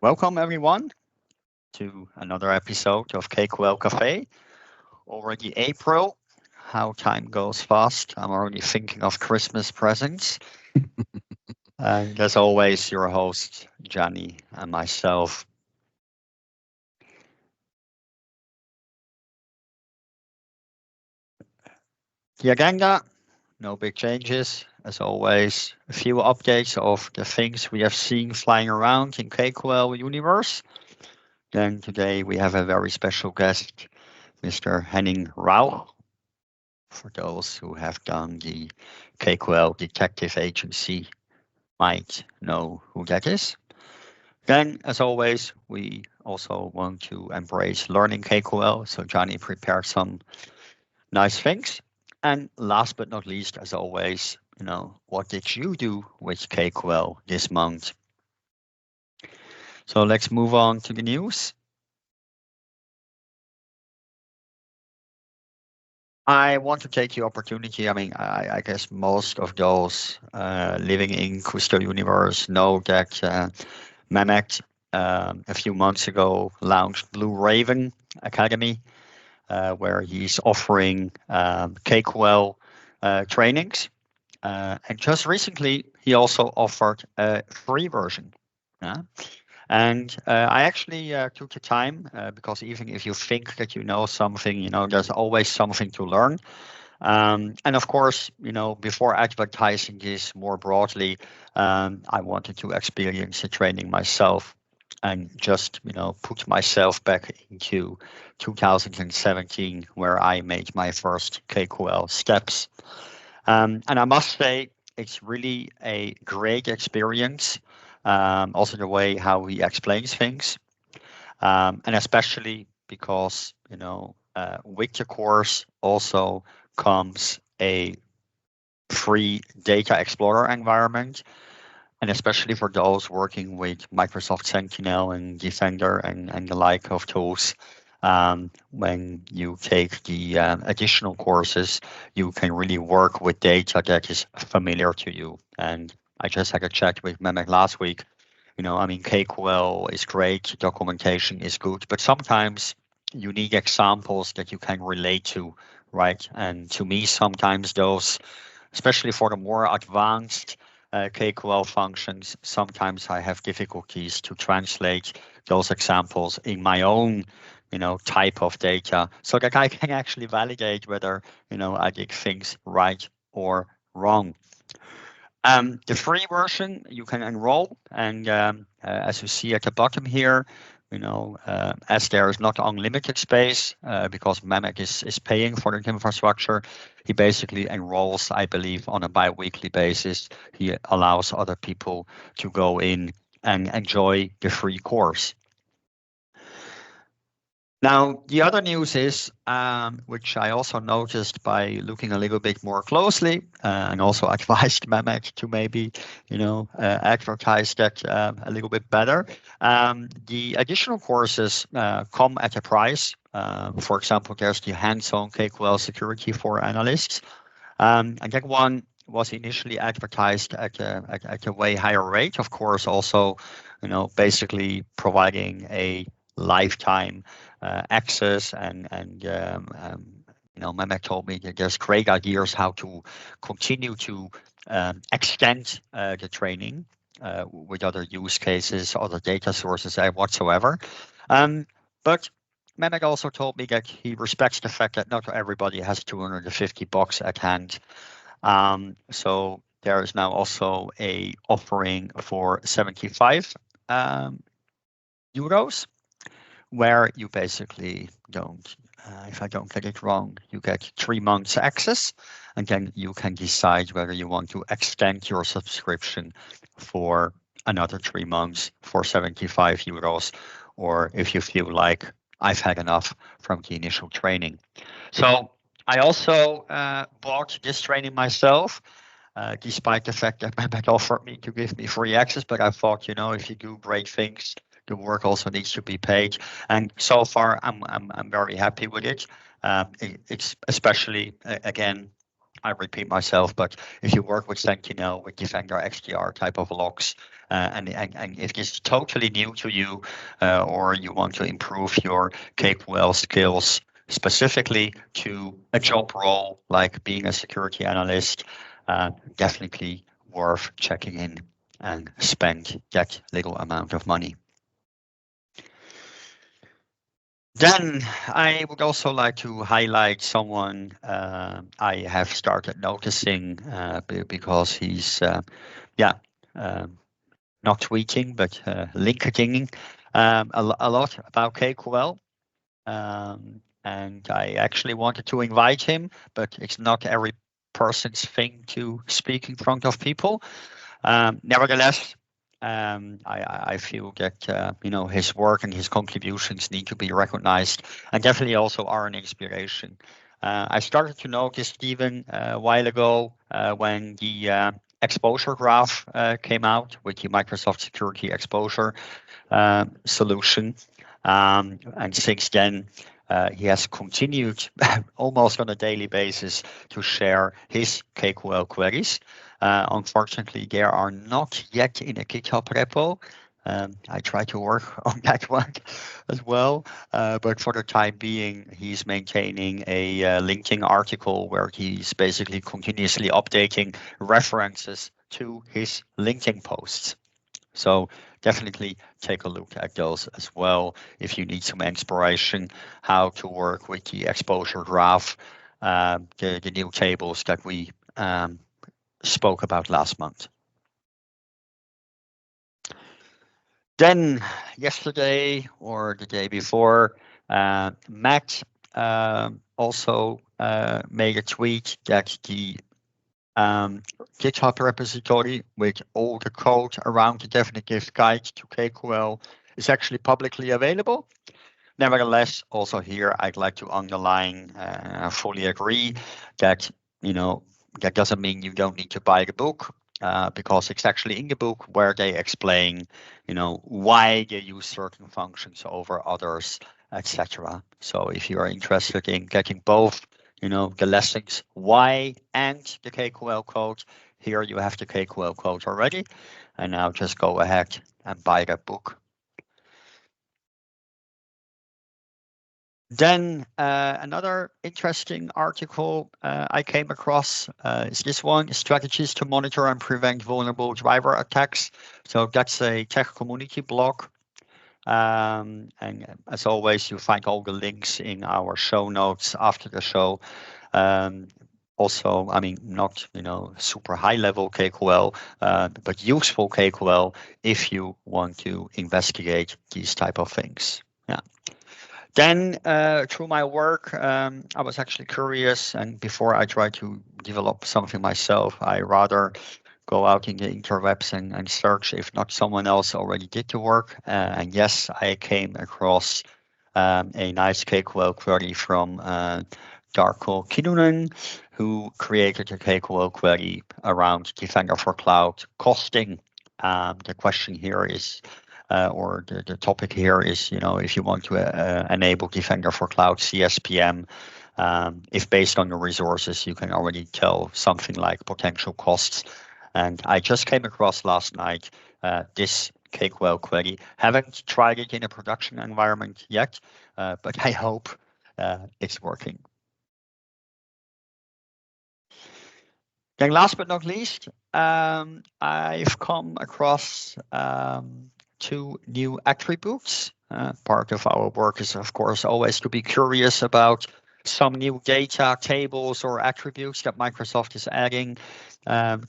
Welcome everyone to another episode of KQLCafe. Already April. How time goes fast. I'm already thinking of Christmas presents. And as always, your host, Johnny, and myself. The agenda, no big changes. As always, a few updates of the things we have seen flying around in KQL universe. Then today we have a very special guest, Mr. Henning Rauch. For those who have done the KQL Detective Agency might know who that is. Then, as always, we also want to embrace learning KQL. So Johnny prepared some nice things. And last but not least, as always, what did you do with KQL this month? So let's move on to the news. I want to take the opportunity. I guess most of those living in Kusto universe know that Mehmet a few months ago launched Blue Raven Academy, where he's offering KQL trainings. And just recently, he also offered a free version. And I actually took the time because even if you think that you know something, there's always something to learn. And of course, before advertising this more broadly, I wanted to experience the training myself and just, put myself back into 2017, where I made my first KQL steps. And I must say, it's really a great experience. Also the way how he explains things, and especially because with the course also comes a free data explorer environment, and especially for those working with Microsoft Sentinel and Defender and the like of tools. When you take the additional courses, you can really work with data that is familiar to you. And I just had a chat with Mehmet last week. KQL is great, documentation is good, but sometimes you need examples that you can relate to, right? And to me, sometimes those, especially for the more advanced KQL functions, sometimes I have difficulties to translate those examples in my own type of data so that I can actually validate whether, I did things right or wrong. The free version you can enroll, and as you see at the bottom here, as there is not unlimited space because Mehmet is paying for the infrastructure, he basically enrolls, I believe, on a bi-weekly basis. He allows other people to go in and enjoy the free course. Now, the other news is, which I also noticed by looking a little bit more closely, and also advised Mehmet to maybe, advertise that a little bit better. The additional courses come at a price. For example, there's the hands-on KQL Security for Analysts. And that one was initially advertised at a way higher rate. Of course, also, basically providing a lifetime access and Mehmet told me that there's great ideas how to continue to extend the training with other use cases, other data sources whatsoever. But Mehmet also told me that he respects the fact that not everybody has $250 at hand. So there is now also a offering for 75 euros, where you basically don't, if I don't get it wrong, you get 3 months access, and then you can decide whether you want to extend your subscription for another 3 months for 75 euros, or if you feel like I've had enough from the initial training. So I also bought this training myself, despite the fact that Mehmet offered me to give me free access, but I thought, if you do great things, the work also needs to be paid, and so far I'm very happy with it. It's especially again, I repeat myself, but if you work with Sentinel, with Defender XDR type of logs, and if it's totally new to you, or you want to improve your KQL skills specifically to a job role like being a security analyst, definitely worth checking in and spend that little amount of money. Then I would also like to highlight someone I have started noticing because he's, not tweeting, but LinkedIning a lot about KQL. And I actually wanted to invite him, but it's not every person's thing to speak in front of people. Nevertheless, I feel that his work and his contributions need to be recognized, and definitely also are an inspiration. I started to notice Stephen a while ago when the exposure graph came out with the Microsoft Security Exposure solution, and since then he has continued almost on a daily basis to share his KQL queries. Unfortunately, they are not yet in a GitHub repo. I try to work on that one as well, but for the time being, he's maintaining a LinkedIn article where he's basically continuously updating references to his LinkedIn posts. So definitely take a look at those as well if you need some inspiration how to work with the exposure graph, the new tables that we spoke about last month. Then yesterday or the day before, Matt also made a tweet that the GitHub repository with all the code around the definitive guide to KQL is actually publicly available. Nevertheless, also here, I'd like to underline, fully agree that, that doesn't mean you don't need to buy the book, because it's actually in the book where they explain, why they use certain functions over others, etc. So if you are interested in getting both, the lessons why and the KQL code, here you have the KQL code already, and now just go ahead and buy that book. Then another interesting article I came across is this one, Strategies to Monitor and Prevent Vulnerable Driver Attacks. So that's a tech community blog. And as always, you find all the links in our show notes after the show. Also, not super high level KQL, but useful KQL if you want to investigate these type of things. Yeah. Then through my work, I was actually curious, and before I try to develop something myself, I rather go out in the interwebs and search if not someone else already did the work. And yes, I came across a nice KQL query from Jarkko Kinnunen, who created a KQL query around Defender for Cloud costing. The question here is, or the topic here is, if you want to enable Defender for Cloud CSPM, if based on your resources, you can already tell something like potential costs. And I just came across last night this KQL query. Haven't tried it in a production environment yet, but I hope it's working. Then last but not least, I've come across 2 new attributes. Part of our work is, of course, always to be curious about some new data tables or attributes that Microsoft is adding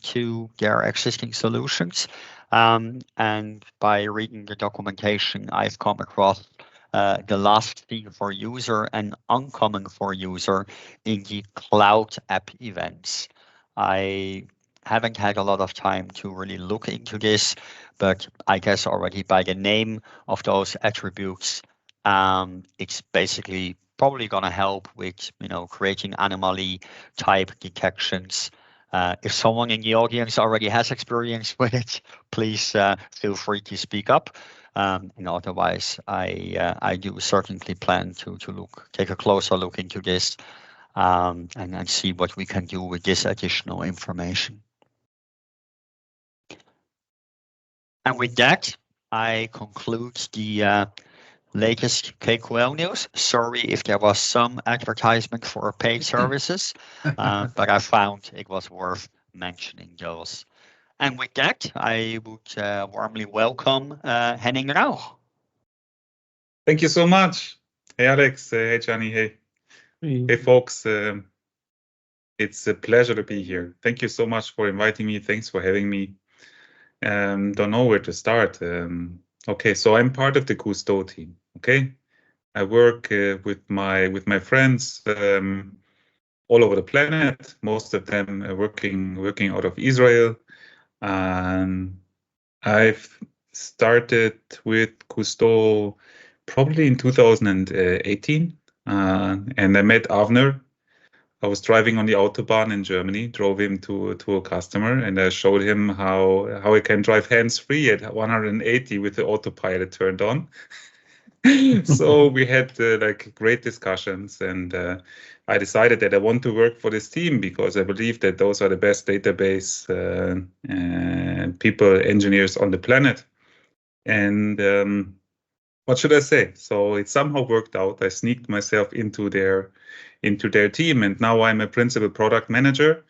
to their existing solutions. And by reading the documentation, I've come across the last thing for user and uncommon for user in the CloudAppEvents. I haven't had a lot of time to really look into this, but I guess already by the name of those attributes, it's basically probably going to help with creating anomaly type detections. If someone in the audience already has experience with it, please feel free to speak up. And otherwise, I do certainly plan to take a closer look into this. and see what we can do with this additional information. And with that, I conclude the latest KQL news. Sorry if there was some advertisement for paid services, but I found it was worth mentioning those. And with that, I would warmly welcome Henning Rauch. Thank you so much. Hey, Alex. Hey, Johnny. Hey, folks. It's a pleasure to be here. Thank you so much for inviting me. Thanks for having me. Don't know where to start. Okay, so I'm part of the Kusto team. Okay, I work with my friends all over the planet. Most of them are working out of Israel. I've started with Kusto probably in 2018, and I met Avner. I was driving on the Autobahn in Germany, drove him to a customer, and I showed him how he can drive hands-free at 180 with the autopilot turned on. So we had like great discussions, and I decided that I want to work for this team because I believe that those are the best database people, engineers on the planet. And what should I say? So it somehow worked out. I sneaked myself into their team, and now I'm a principal product manager.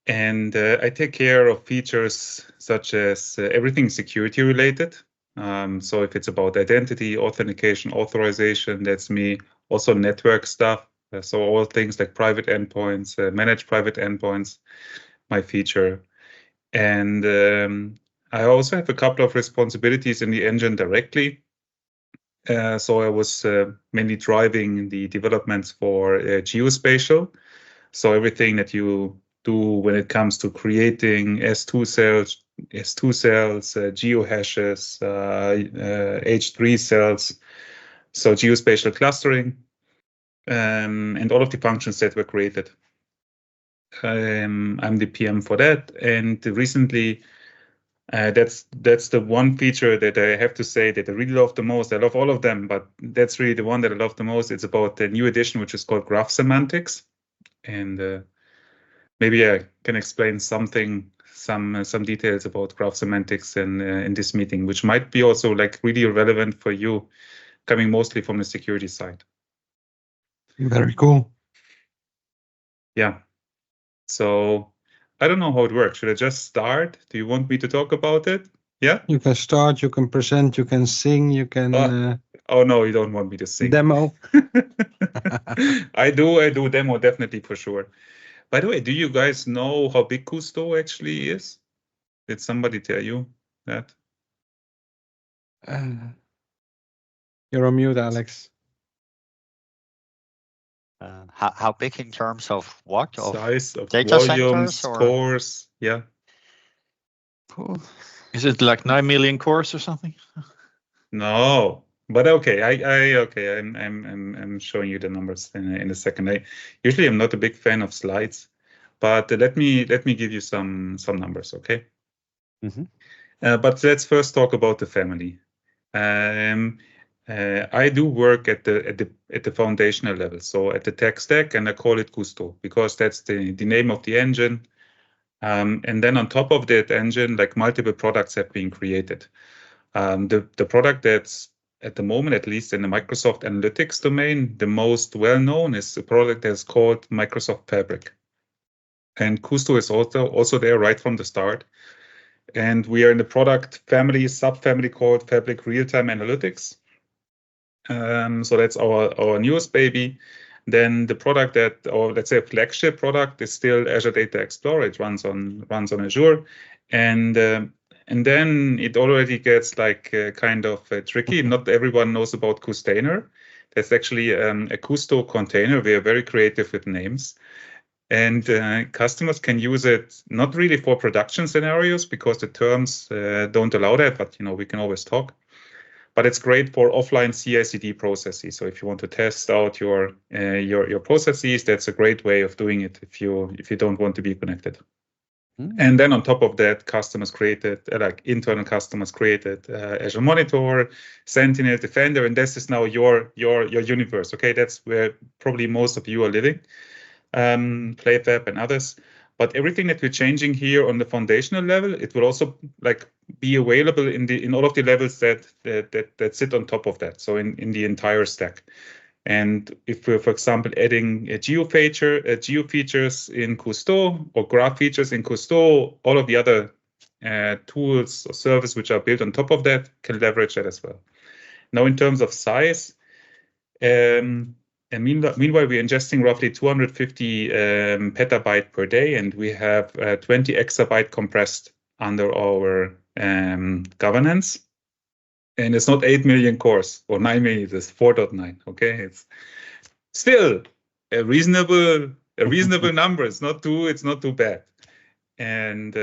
And I take care of features such as everything security related. So if it's about identity, authentication, authorization, that's me. Also network stuff. So all things like private endpoints, managed private endpoints, my feature. And I also have a couple of responsibilities in the engine directly. So I was mainly driving the developments for geospatial. So everything that you do when it comes to creating S2 cells, geohashes, H3 cells, so geospatial clustering, and all of the functions that were created. I'm the PM for that, and recently that's the one feature that I have to say that I really love the most. I love all of them, but that's really the one that I love the most. It's about the new edition, which is called Graph Semantics, and maybe I can explain some details about graph semantics in this meeting, which might be also like really relevant for you, coming mostly from the security side. Very cool. Yeah. So I don't know how it works. Should I just start? Do you want me to talk about it? Yeah. You can start. You can present. You can sing. You can. Oh no, you don't want me to sing. Demo. I do demo definitely for sure. By the way, do you guys know how big Kusto actually is? Did somebody tell you that? You're on mute, Alex. How big in terms of what? Size of data volumes, centers, or? cores, yeah. Is it like 9 million cores or something? No, but okay. I'm showing you the numbers in a second. Usually I'm not a big fan of slides, but let me give you some numbers, okay? Mm-hmm. But let's first talk about the family. I do work at the foundational level, so at the tech stack, and I call it Kusto because that's the name of the engine. And then on top of that engine, like multiple products have been created. The product that's at the moment, at least in the Microsoft Analytics domain, the most well-known is a product that's called Microsoft Fabric. And Kusto is also there right from the start. And we are in the product family, subfamily called Fabric Real-Time Analytics. So that's our newest baby. Then the product that, or let's say a flagship product, is still Azure Data Explorer. It runs on Azure, and then it already gets like kind of tricky. Not everyone knows about Kustainer. That's actually a Kusto container. We are very creative with names, and customers can use it not really for production scenarios because the terms don't allow that. But we can always talk. But it's great for offline CI/CD processes. So if you want to test out your processes, that's a great way of doing it if you don't want to be connected. And then on top of that, customers created, like internal customers created Azure Monitor, Sentinel, Defender, and this is now your universe. Okay, that's where probably most of you are living, Playfab and others. But everything that we're changing here on the foundational level, it will also like be available in all of the levels that sit on top of that. So in the entire stack. And if we're, for example, adding a geo features in Cousteau or graph features in Cousteau, all of the other tools or services which are built on top of that can leverage that as well. Now, in terms of size, and meanwhile, we're ingesting roughly 250 petabyte per day, and we have 20 exabyte compressed under our governance. And it's not 8 million cores or 9 million, it's 4.9. Okay, it's still a reasonable number. It's not too bad. And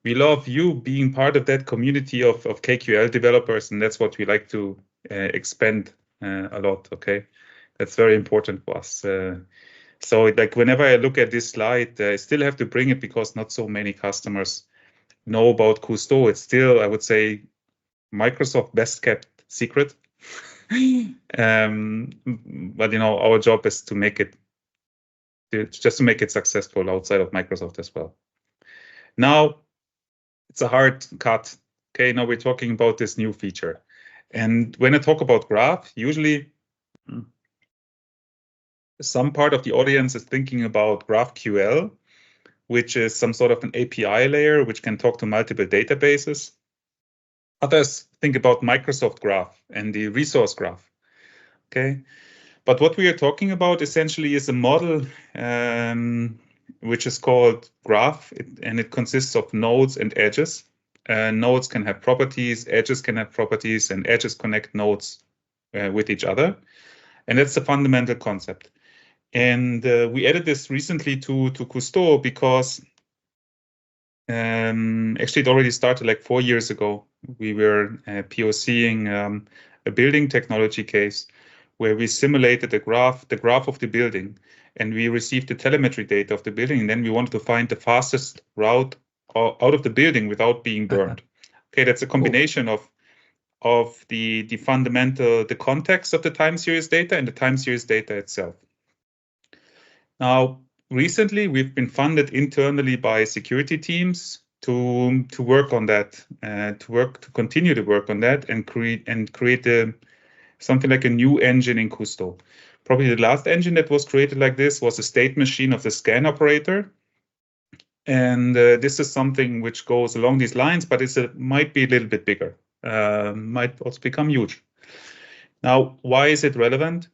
we love you being part of that community of KQL developers, and that's what we like to expand a lot. Okay, that's very important for us. So like whenever I look at this slide, I still have to bring it because not so many customers know about Cousteau. It's still, I would say, Microsoft best kept secret. But our job is to make it successful outside of Microsoft as well. Now it's a hard cut. Okay, now we're talking about this new feature. And when I talk about graph, usually some part of the audience is thinking about GraphQL, which is some sort of an API layer which can talk to multiple databases. Others think about Microsoft Graph and the resource graph. Okay, but what we are talking about essentially is a model which is called graph, and it consists of nodes and edges. Nodes can have properties, edges can have properties, and edges connect nodes with each other. And that's the fundamental concept. And we added this recently to Cousteau because actually it already started like 4 years ago. We were POCing a building technology case where we simulated the graph of the building, and we received the telemetry data of the building, and then we wanted to find the fastest route out of the building without being burned. Okay, that's a combination of the fundamental, the context of the time series data and the time series data itself. Now, recently, we've been funded internally by security teams to work on that, to continue to work on that and create something like a new engine in Cousteau. Probably the last engine that was created like this was a state machine of the scan operator. And this is something which goes along these lines, but might be a little bit bigger, might also become huge. Now, why is it relevant?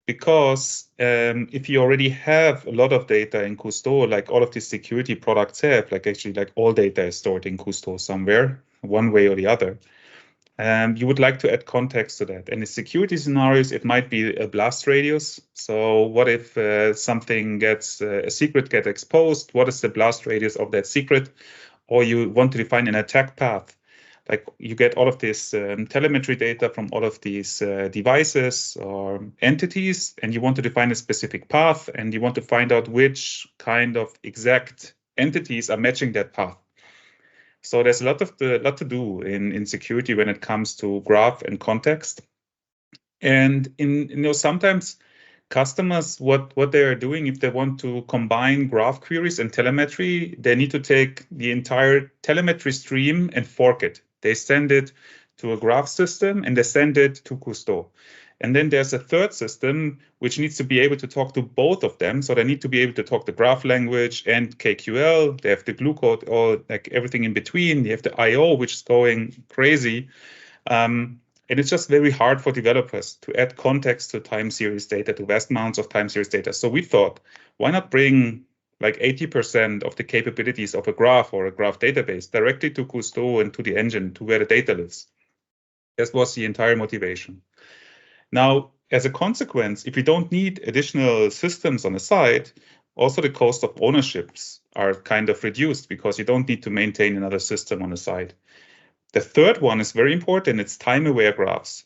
Because if you already have a lot of data in Cousteau, like all of these security products have, like actually like all data is stored in Cousteau somewhere, one way or the other, you would like to add context to that. And in security scenarios, it might be a blast radius. So what if something a secret gets exposed? What is the blast radius of that secret? Or you want to define an attack path. Like you get all of this telemetry data from all of these devices or entities, and you want to define a specific path, and you want to find out which kind of exact entities are matching that path. So there's a lot to do in security when it comes to graph and context. And sometimes customers, what they are doing, if they want to combine graph queries and telemetry, they need to take the entire telemetry stream and fork it. They send it to a graph system and they send it to Cousteau. And then there's a third system which needs to be able to talk to both of them. So they need to be able to talk the graph language and KQL. They have the glue code, all like everything in between. They have the IO, which is going crazy. And it's just very hard for developers to add context to time series data, to vast amounts of time series data. So we thought, why not bring like 80% of the capabilities of a graph or a graph database directly to Cousteau and to the engine, to where the data lives. That was the entire motivation. Now, as a consequence, if you don't need additional systems on the side, also the cost of ownerships are kind of reduced because you don't need to maintain another system on the side. The third one is very important. It's time-aware graphs.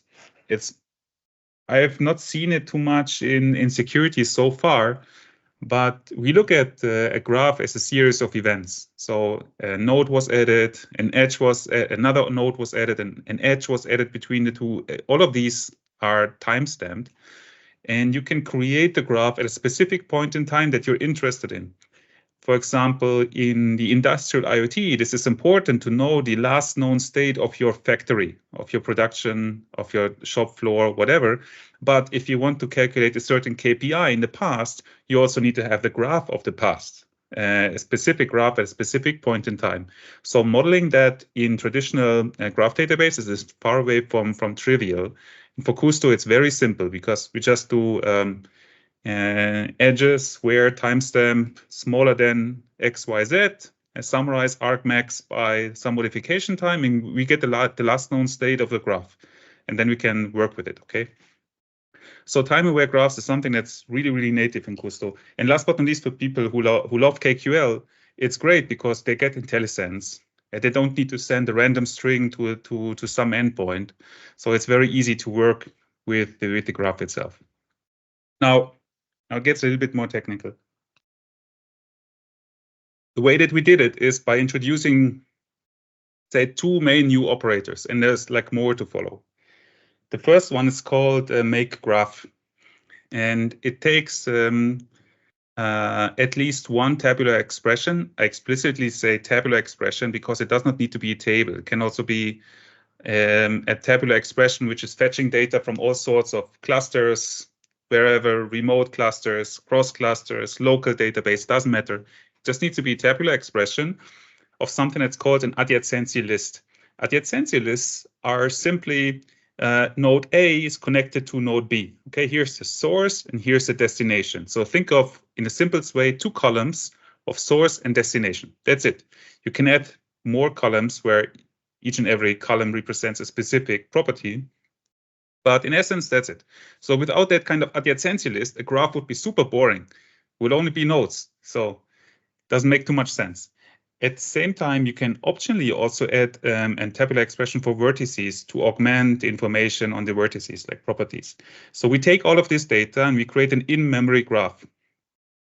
I have not seen it too much in security so far, But we look at a graph as a series of events. So a node was added, another node was added, and an edge was added between the two. All of these are timestamped, and you can create the graph at a specific point in time that you're interested in. For example, in the industrial IoT, this is important to know the last known state of your factory, of your production, of your shop floor, whatever. But if you want to calculate a certain KPI in the past, you also need to have the graph of the past, a specific graph at a specific point in time. So modeling that in traditional graph databases is far away from trivial. And for Kusto, it's very simple because we just do edges where timestamp smaller than XYZ, and summarize argmax by some modification time, and we get the last known state of the graph, and then we can work with it, okay? So time-aware graphs is something that's really, really native in Kusto. And last but not least, for people who love KQL, it's great because they get IntelliSense. And they don't need to send a random string to some endpoint. So it's very easy to work with the graph itself. Now it gets a little bit more technical. The way that we did it is by introducing, say, two main new operators, and there's like more to follow. The first one is called make graph, and it takes at least one tabular expression. I explicitly say tabular expression because it does not need to be a table. It can also be a tabular expression which is fetching data from all sorts of clusters, wherever, remote clusters, cross clusters, local database, doesn't matter. It just needs to be a tabular expression of something that's called an adjacency list. Adjacency lists are simply node A is connected to node B. Okay, here's the source and here's the destination. So think of, in the simplest way, two columns of source and destination. That's it. You can add more columns where each and every column represents a specific property. But in essence, that's it. So without that kind of adjacency list, a graph would be super boring. Would only be nodes. So it doesn't make too much sense. At the same time, you can optionally also add a tabular expression for vertices to augment the information on the vertices, like properties. So we take all of this data and we create an in-memory graph.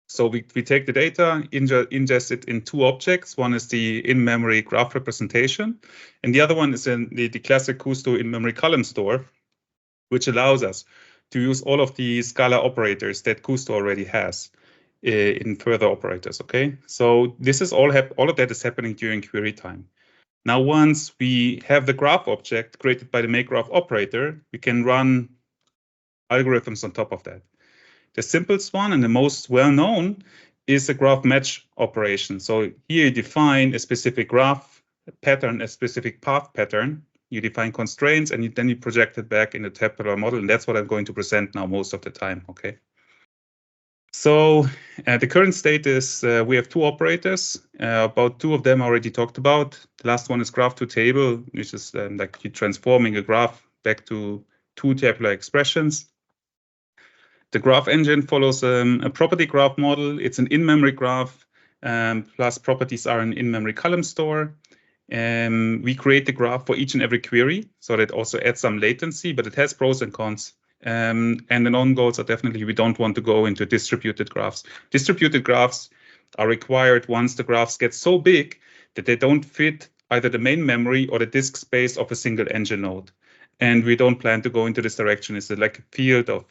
So we take the data, ingest it in two objects. One is the in-memory graph representation, and the other one is in the classic Kusto in-memory column store, which allows us to use all of the Scala operators that Kusto already has in further operators, okay? So this is all of that is happening during query time. Now, once we have the graph object created by the makeGraph operator, we can run algorithms on top of that. The simplest one and the most well-known is the graph match operation. So here you define a specific graph pattern, a specific path pattern. You define constraints, and then you project it back in the tabular model. And that's what I'm going to present now most of the time, okay? So the current state is we have two operators. About two of them I already talked about. The last one is graph to table, which is like you're transforming a graph back to two tabular expressions. The graph engine follows a property graph model. It's an in-memory graph, plus properties are an in-memory column store. We create the graph for each and every query, so that also adds some latency, but it has pros and cons. And the non-goals are definitely we don't want to go into distributed graphs. Distributed graphs are required once the graphs get so big that they don't fit either the main memory or the disk space of a single engine node. And we don't plan to go into this direction. It's like a field of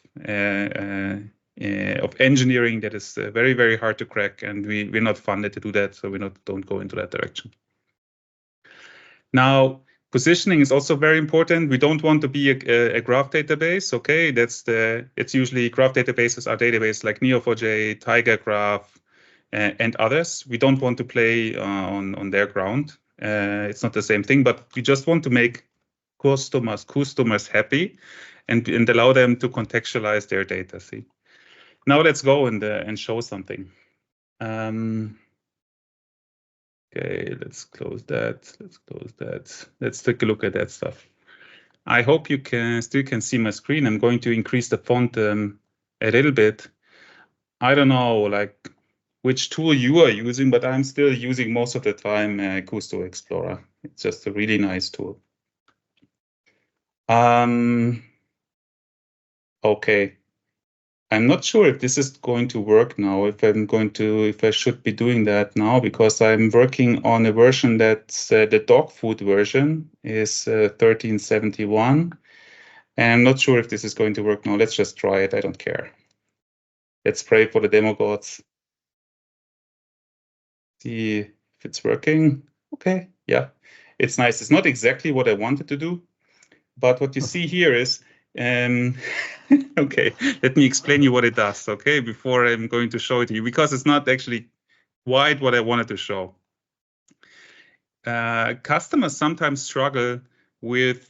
engineering that is very, very hard to crack, and we're not funded to do that, so we don't go into that direction. Now, positioning is also very important. We don't want to be a graph database. Okay, it's usually graph databases are databases like Neo4j, TigerGraph, and others. We don't want to play on their ground. It's not the same thing, but we just want to make customers happy and allow them to contextualize their data. See, now let's go and show something. Okay, let's close that. Let's take a look at that stuff. I hope you still can see my screen. I'm going to increase the font a little bit. I don't know like which tool you are using, but I'm still using most of the time Kusto Explorer. It's just a really nice tool. Okay. I'm not sure if this is going to work now, if I should be doing that now, because I'm working on a version that's the dog food version is 1371. And I'm not sure if this is going to work now. Let's just try it. I don't care. Let's pray for the demo gods. See if it's working. Okay, yeah, it's nice. It's not exactly what I wanted to do, but what you see here is, okay, let me explain you what it does, okay, before I'm going to show it to you, because it's not actually quite what I wanted to show. Customers sometimes struggle with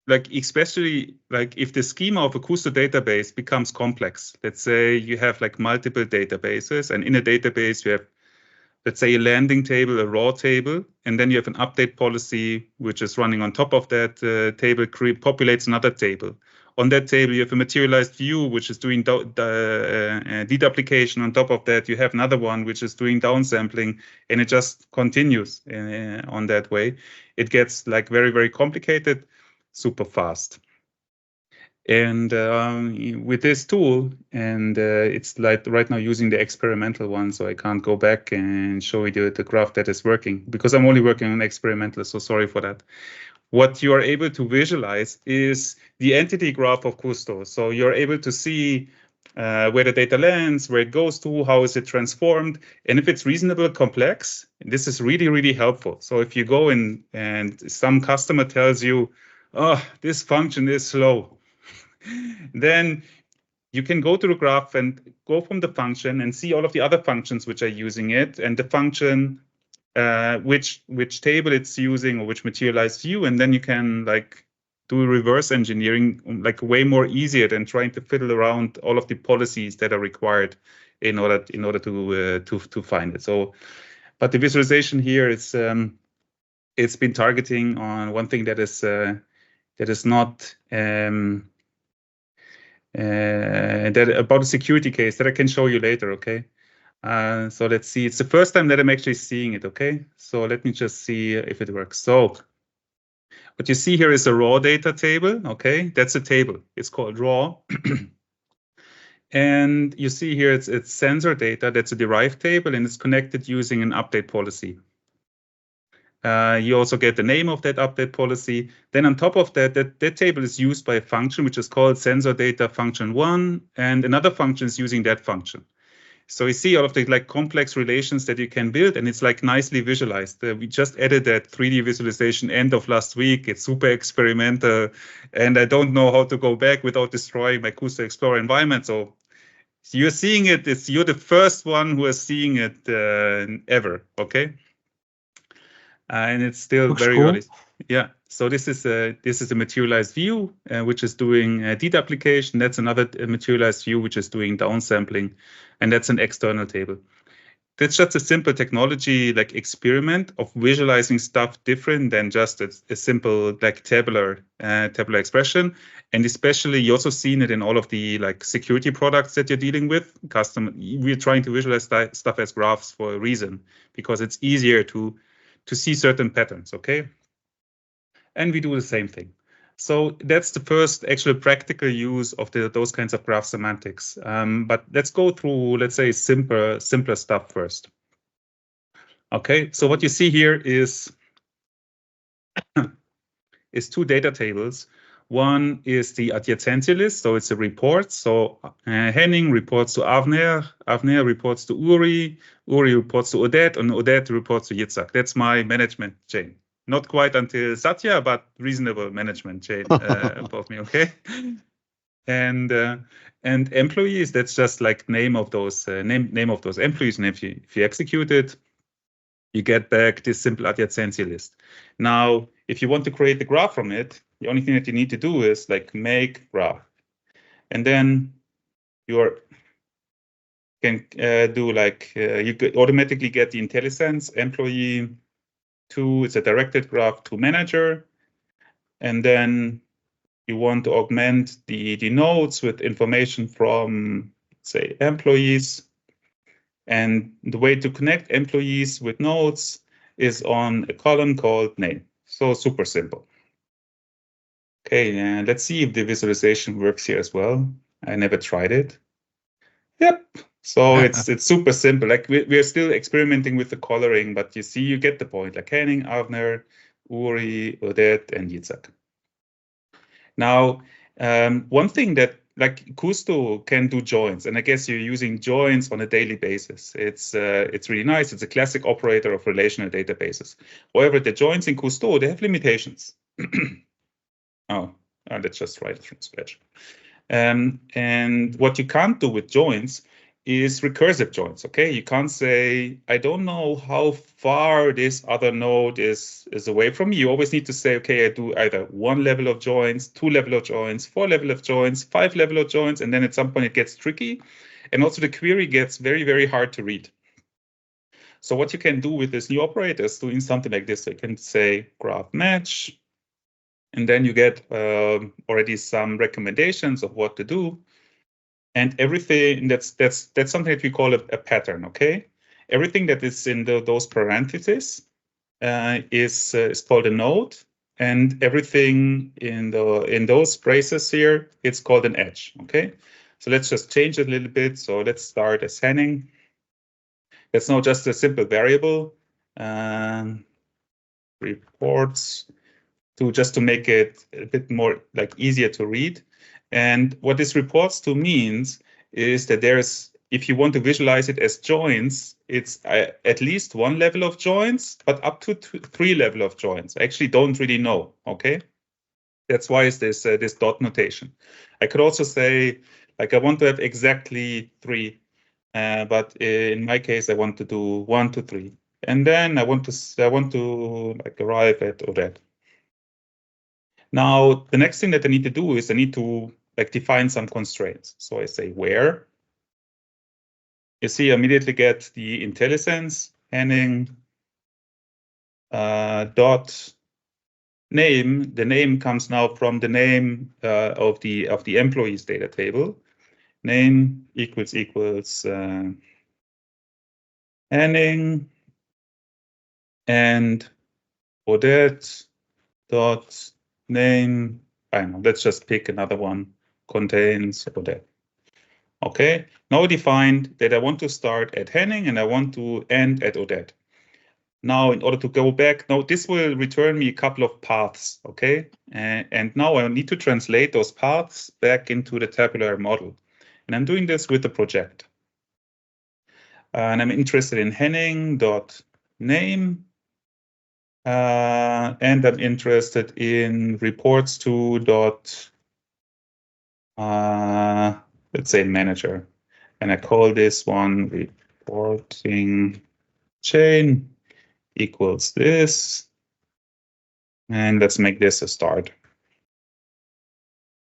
like, especially like if the schema of a Kusto database becomes complex. Let's say you have like multiple databases, and in a database you have, let's say, a landing table, a raw table, and then you have an update policy which is running on top of that table, populates another table. On that table, you have a materialized view which is doing deduplication. On top of that, you have another one which is doing downsampling, and it just continues on that way. It gets like very, very complicated, super fast. And with this tool, and it's like right now using the experimental one, so I can't go back and show you the graph that is working because I'm only working on experimental, so sorry for that. What you are able to visualize is the entity graph of Kusto. So you're able to see where the data lands, where it goes to, how is it transformed, and if it's reasonably complex, this is really, really helpful. So if you go in and some customer tells you, oh, this function is slow, then you can go to the graph and go from the function and see all of the other functions which are using it, and the function, which table it's using or which materialized view, and then you can like do reverse engineering like way more easier than trying to fiddle around all of the policies that are required in order to find it. So, but the visualization here is it's been targeting on one thing that is not that about a security case that I can show you later, okay? So let's see, it's the first time that I'm actually seeing it, okay? So let me just see if it works. So what you see here is a raw data table, okay? That's a table, it's called raw. And you see here it's sensor data, that's a derived table, and it's connected using an update policy. You also get the name of that update policy. Then on top of that, that table is used by a function which is called sensor data function 1, and another function is using that function. So you see all of the like complex relations that you can build, and it's like nicely visualized. We just added that 3D visualization end of last week. It's super experimental, and I don't know how to go back without destroying my Kusto Explorer environment. So you're seeing it. You're the first one who is seeing it ever. Okay. And it's still Looks very cool. early. Yeah. So this is a materialized view, which is doing deduplication. That's another materialized view, which is doing downsampling, and that's an external table. That's just a simple technology like experiment of visualizing stuff different than just a simple like tabular expression. And especially you also seen it in all of the like security products that you're dealing with. We're trying to visualize stuff as graphs for a reason, because it's easier to see certain patterns, okay? And we do the same thing. So that's the first actual practical use of those kinds of graph semantics. But let's go through, let's say, simpler stuff first. Okay, so what you see here is two data tables. One is the adjacency list, so it's a report. So Henning reports to Avner, Avner reports to Uri, Uri reports to Odette, and Odette reports to Yitzhak. That's my management chain. Not quite until Satya, but reasonable management chain above me, okay? And employees, that's just like name of those name of those employees, and if you execute it, you get back this simple adjacency list. Now, if you want to create the graph from it, the only thing that you need to do is like make graph, and then you can do like you could automatically get the IntelliSense employee to, it's a directed graph to manager, and then you want to augment the nodes with information from, say, employees. And the way to connect employees with nodes is on a column called name. So super simple. Okay, let's see if the visualization works here as well. I never tried it. Yep. So it's super simple. Like we are still experimenting with the coloring, but you see, you get the point. Like Henning, Avner, Uri, Odette, and Yitzhak. Now, one thing that like Kusto can do joins, and I guess you're using joins on a daily basis. It's really nice. It's a classic operator of relational databases. However, the joins in Kusto, they have limitations. Let's just write it from scratch. And what you can't do with joins is recursive joins, okay? You can't say, I don't know how far this other node is away from me. You always need to say, okay, I do either 1 level of joins, 2 level of joins, 4 level of joins, 5 level of joins, and then at some point it gets tricky. And also the query gets very, very hard to read. So what you can do with this new operator is doing something like this. So you can say graph match, and then you get already some recommendations of what to do. And everything that's something that we call a pattern, okay? Everything that is in those parentheses is called a node, and everything in those braces here, it's called an edge, okay? So let's just change it a little bit. So let's start as Henning. That's now just a simple variable, reports, to make it a bit more like easier to read. And what this reports to means is that if you want to visualize it as joins, it's at least 1 level of joins, but up to 3 level of joins. I actually don't really know, okay? That's why it's this dot notation. I could also say, like, I want to have exactly 3, but in my case, I want to do 1 to 3. And then I want to like arrive at Odette. Now, the next thing that I need to do is I need to like define some constraints. So I say where. You see, I immediately get the IntelliSense Henning dot name. The name comes now from the name of the employees data table. Name equals Henning, and Odette dot name. I don't know. Let's just pick another one. Contains Odette. Okay, now I defined that I want to start at Henning and I want to end at Odette. Now, in order to go back, now this will return me a couple of paths, okay? And now I need to translate those paths back into the tabular model. And I'm doing this with the project. And I'm interested in Henning.name. And I'm interested in reports to let's say manager. And I call this one reporting chain equals this. And let's make this a start.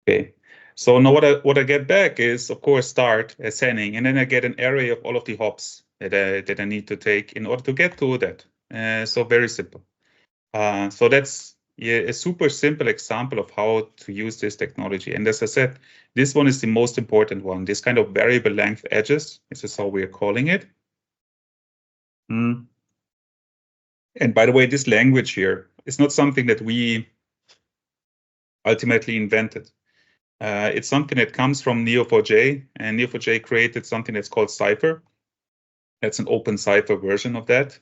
Okay. So now what I get back is, of course, start as Henning, and then I get an array of all of the hops that I need to take in order to get to that. So very simple. So that's a super simple example of how to use this technology. And as I said, this one is the most important one. This kind of variable length edges. This is how we are calling it. And by the way, this language here is not something that we ultimately invented. It's something that comes from Neo4j, and Neo4j created something that's called Cypher. That's an open Cypher version of that,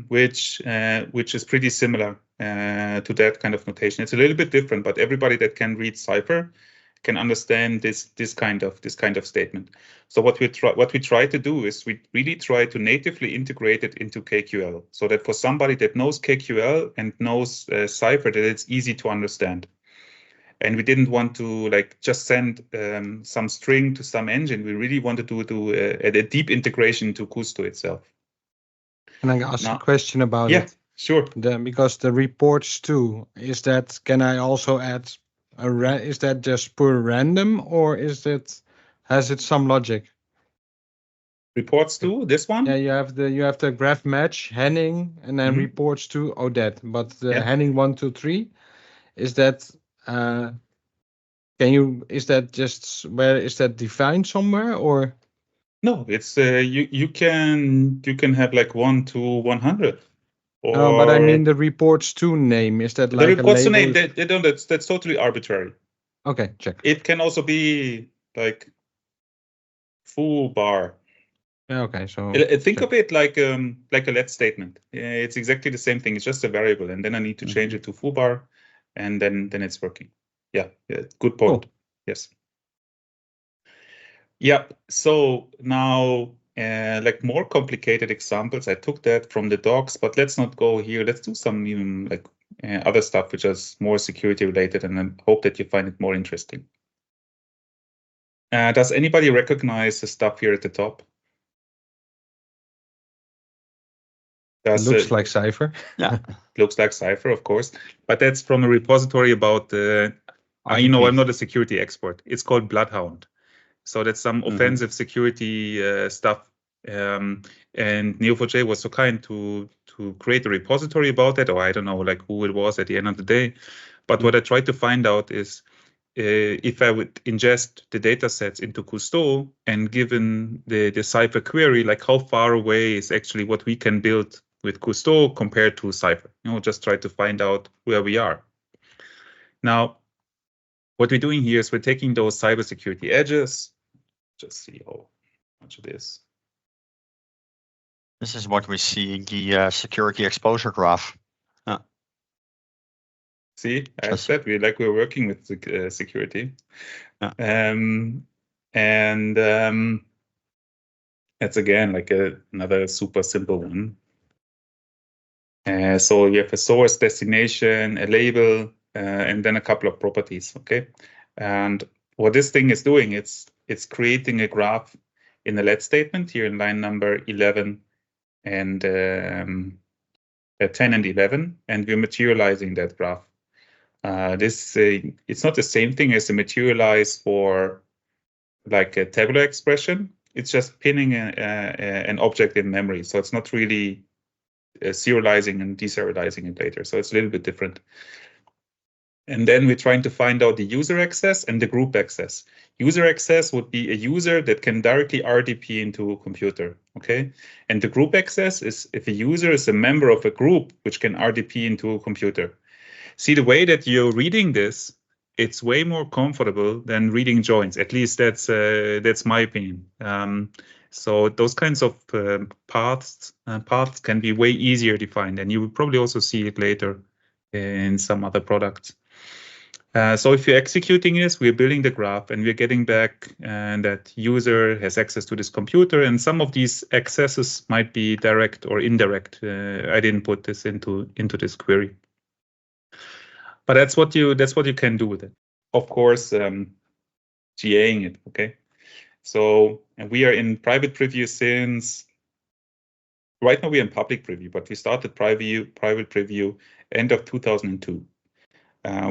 which is pretty similar to that kind of notation. It's a little bit different, but everybody that can read Cypher can understand this kind of statement. So what we try to do is we really try to natively integrate it into KQL, so that for somebody that knows KQL and knows Cypher, that it's easy to understand. And we didn't want to like just send some string to some engine. We really wanted to do a deep integration to Kusto itself. Can I ask a question about it? Yeah, sure. Because the reports too, can I also add is that just pure random, or has it some logic? Reports to this one? Yeah, you have the graph match Henning and then reports to Odette, but the Henning 1, 2, 3, is that is that defined somewhere, or? No, it's you can have like 1 to 100 Or No, but I mean the reports to name. Is that the like a reports to label? name, they don't, that's totally arbitrary. Okay, check. It can also be like foo bar. Yeah, okay, so Think check. of it like a let statement. It's exactly the same thing. It's just a variable, and then I need to change it to foo bar, and then it's working. Yeah, good point. Cool. Yes. Yeah. So now, like more complicated examples, I took that from the docs, but let's not go here. Let's do some even like other stuff which is more security related, and I hope that you find it more interesting. Does anybody recognize the stuff here at the top? Looks like Cypher. Yeah. Looks like Cypher, of course, but that's from a repository about I'm not a security expert. It's called Bloodhound. So that's some offensive security stuff. And Neo4j was so kind to create a repository about that, or I don't know like who it was at the end of the day. But what I tried to find out is if I would ingest the data sets into Cousteau and given the Cypher query, like how far away is actually what we can build with Cousteau compared to Cypher. Just try to find out where we are. Now, what we're doing here is we're taking those cybersecurity edges. Just see how much it is. This is what we see in the security exposure graph. See, I said we're working with security, and that's again like another super simple one. So you have a source, destination, a label, and then a couple of properties. Okay, and what this thing is doing, it's creating a graph in the let statement here in line number 11 and 10 and 11, and we're materializing that graph. It's not the same thing as the materialize for like a tabular expression. It's just pinning an object in memory. So it's not really serializing and deserializing it later. So it's a little bit different. And then we're trying to find out the user access and the group access. User access would be a user that can directly RDP into a computer, okay? And the group access is if a user is a member of a group which can RDP into a computer. See, the way that you're reading this, it's way more comfortable than reading joins. At least that's my opinion. So those kinds of paths can be way easier to find, and you will probably also see it later in some other products. So if you're executing this, we're building the graph, and we're getting back that user has access to this computer, and some of these accesses might be direct or indirect. I didn't put this into this query. But that's what you can do with it. Of course, GAing it, okay? So we are in private preview since, right now we're in public preview, but we started private preview end of 2002.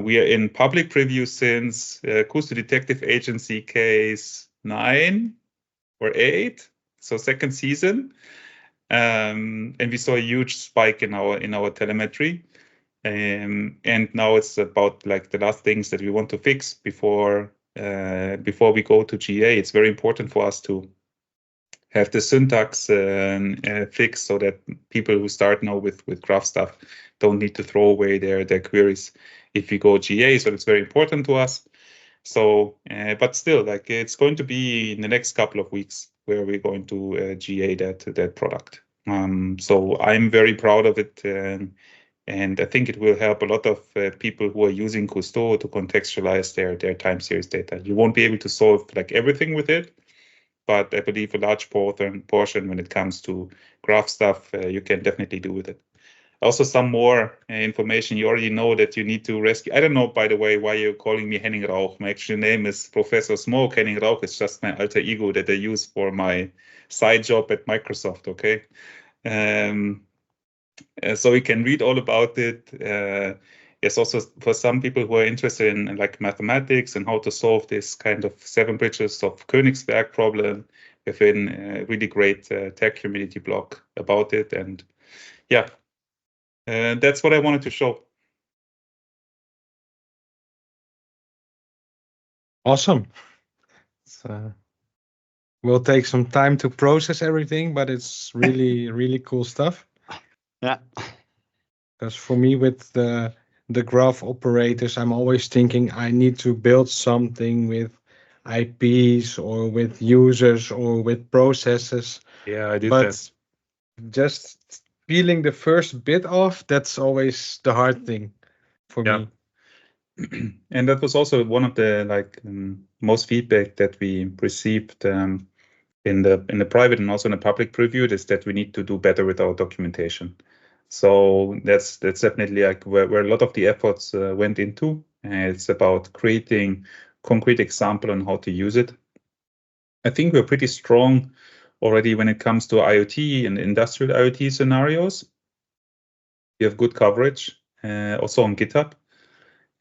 We are in public preview since Kusto Detective Agency case 9 or 8, so second season. And we saw a huge spike in our telemetry. And now it's about like the last things that we want to fix before we go to GA. It's very important for us to have the syntax fixed so that people who start now with graph stuff don't need to throw away their queries if we go GA. So it's very important to us. So, but still, like it's going to be in the next couple of weeks where we're going to GA that product. So I'm very proud of it. And I think it will help a lot of people who are using Cousteau to contextualize their time series data. You won't be able to solve like everything with it, but I believe a large portion when it comes to graph stuff, you can definitely do with it. Also, some more information. You already know that you need to rescue. I don't know, by the way, why you're calling me Henning Rauch. My actual name is Professor Smoke. Henning Rauch is just my alter ego that I use for my side job at Microsoft, okay? So we can read all about it. Yes, also for some people who are interested in like mathematics and how to solve this kind of 7 bridges of Königsberg problem, within a really great tech community blog about it. And yeah, that's what I wanted to show. Awesome. Will take some time to process everything, but it's really, really cool stuff. Yeah. Because for me, with the graph operators, I'm always thinking I need to build something with IPs or with users or with processes. Yeah, I did But that. just peeling the first bit off, that's always the hard thing for Yeah. me. And that was also one of the most feedback that we received in the private and also in the public preview is that we need to do better with our documentation. So that's definitely like where a lot of the efforts went into. It's about creating concrete example on how to use it. I think we're pretty strong already when it comes to IoT and industrial IoT scenarios. We have good coverage also on GitHub.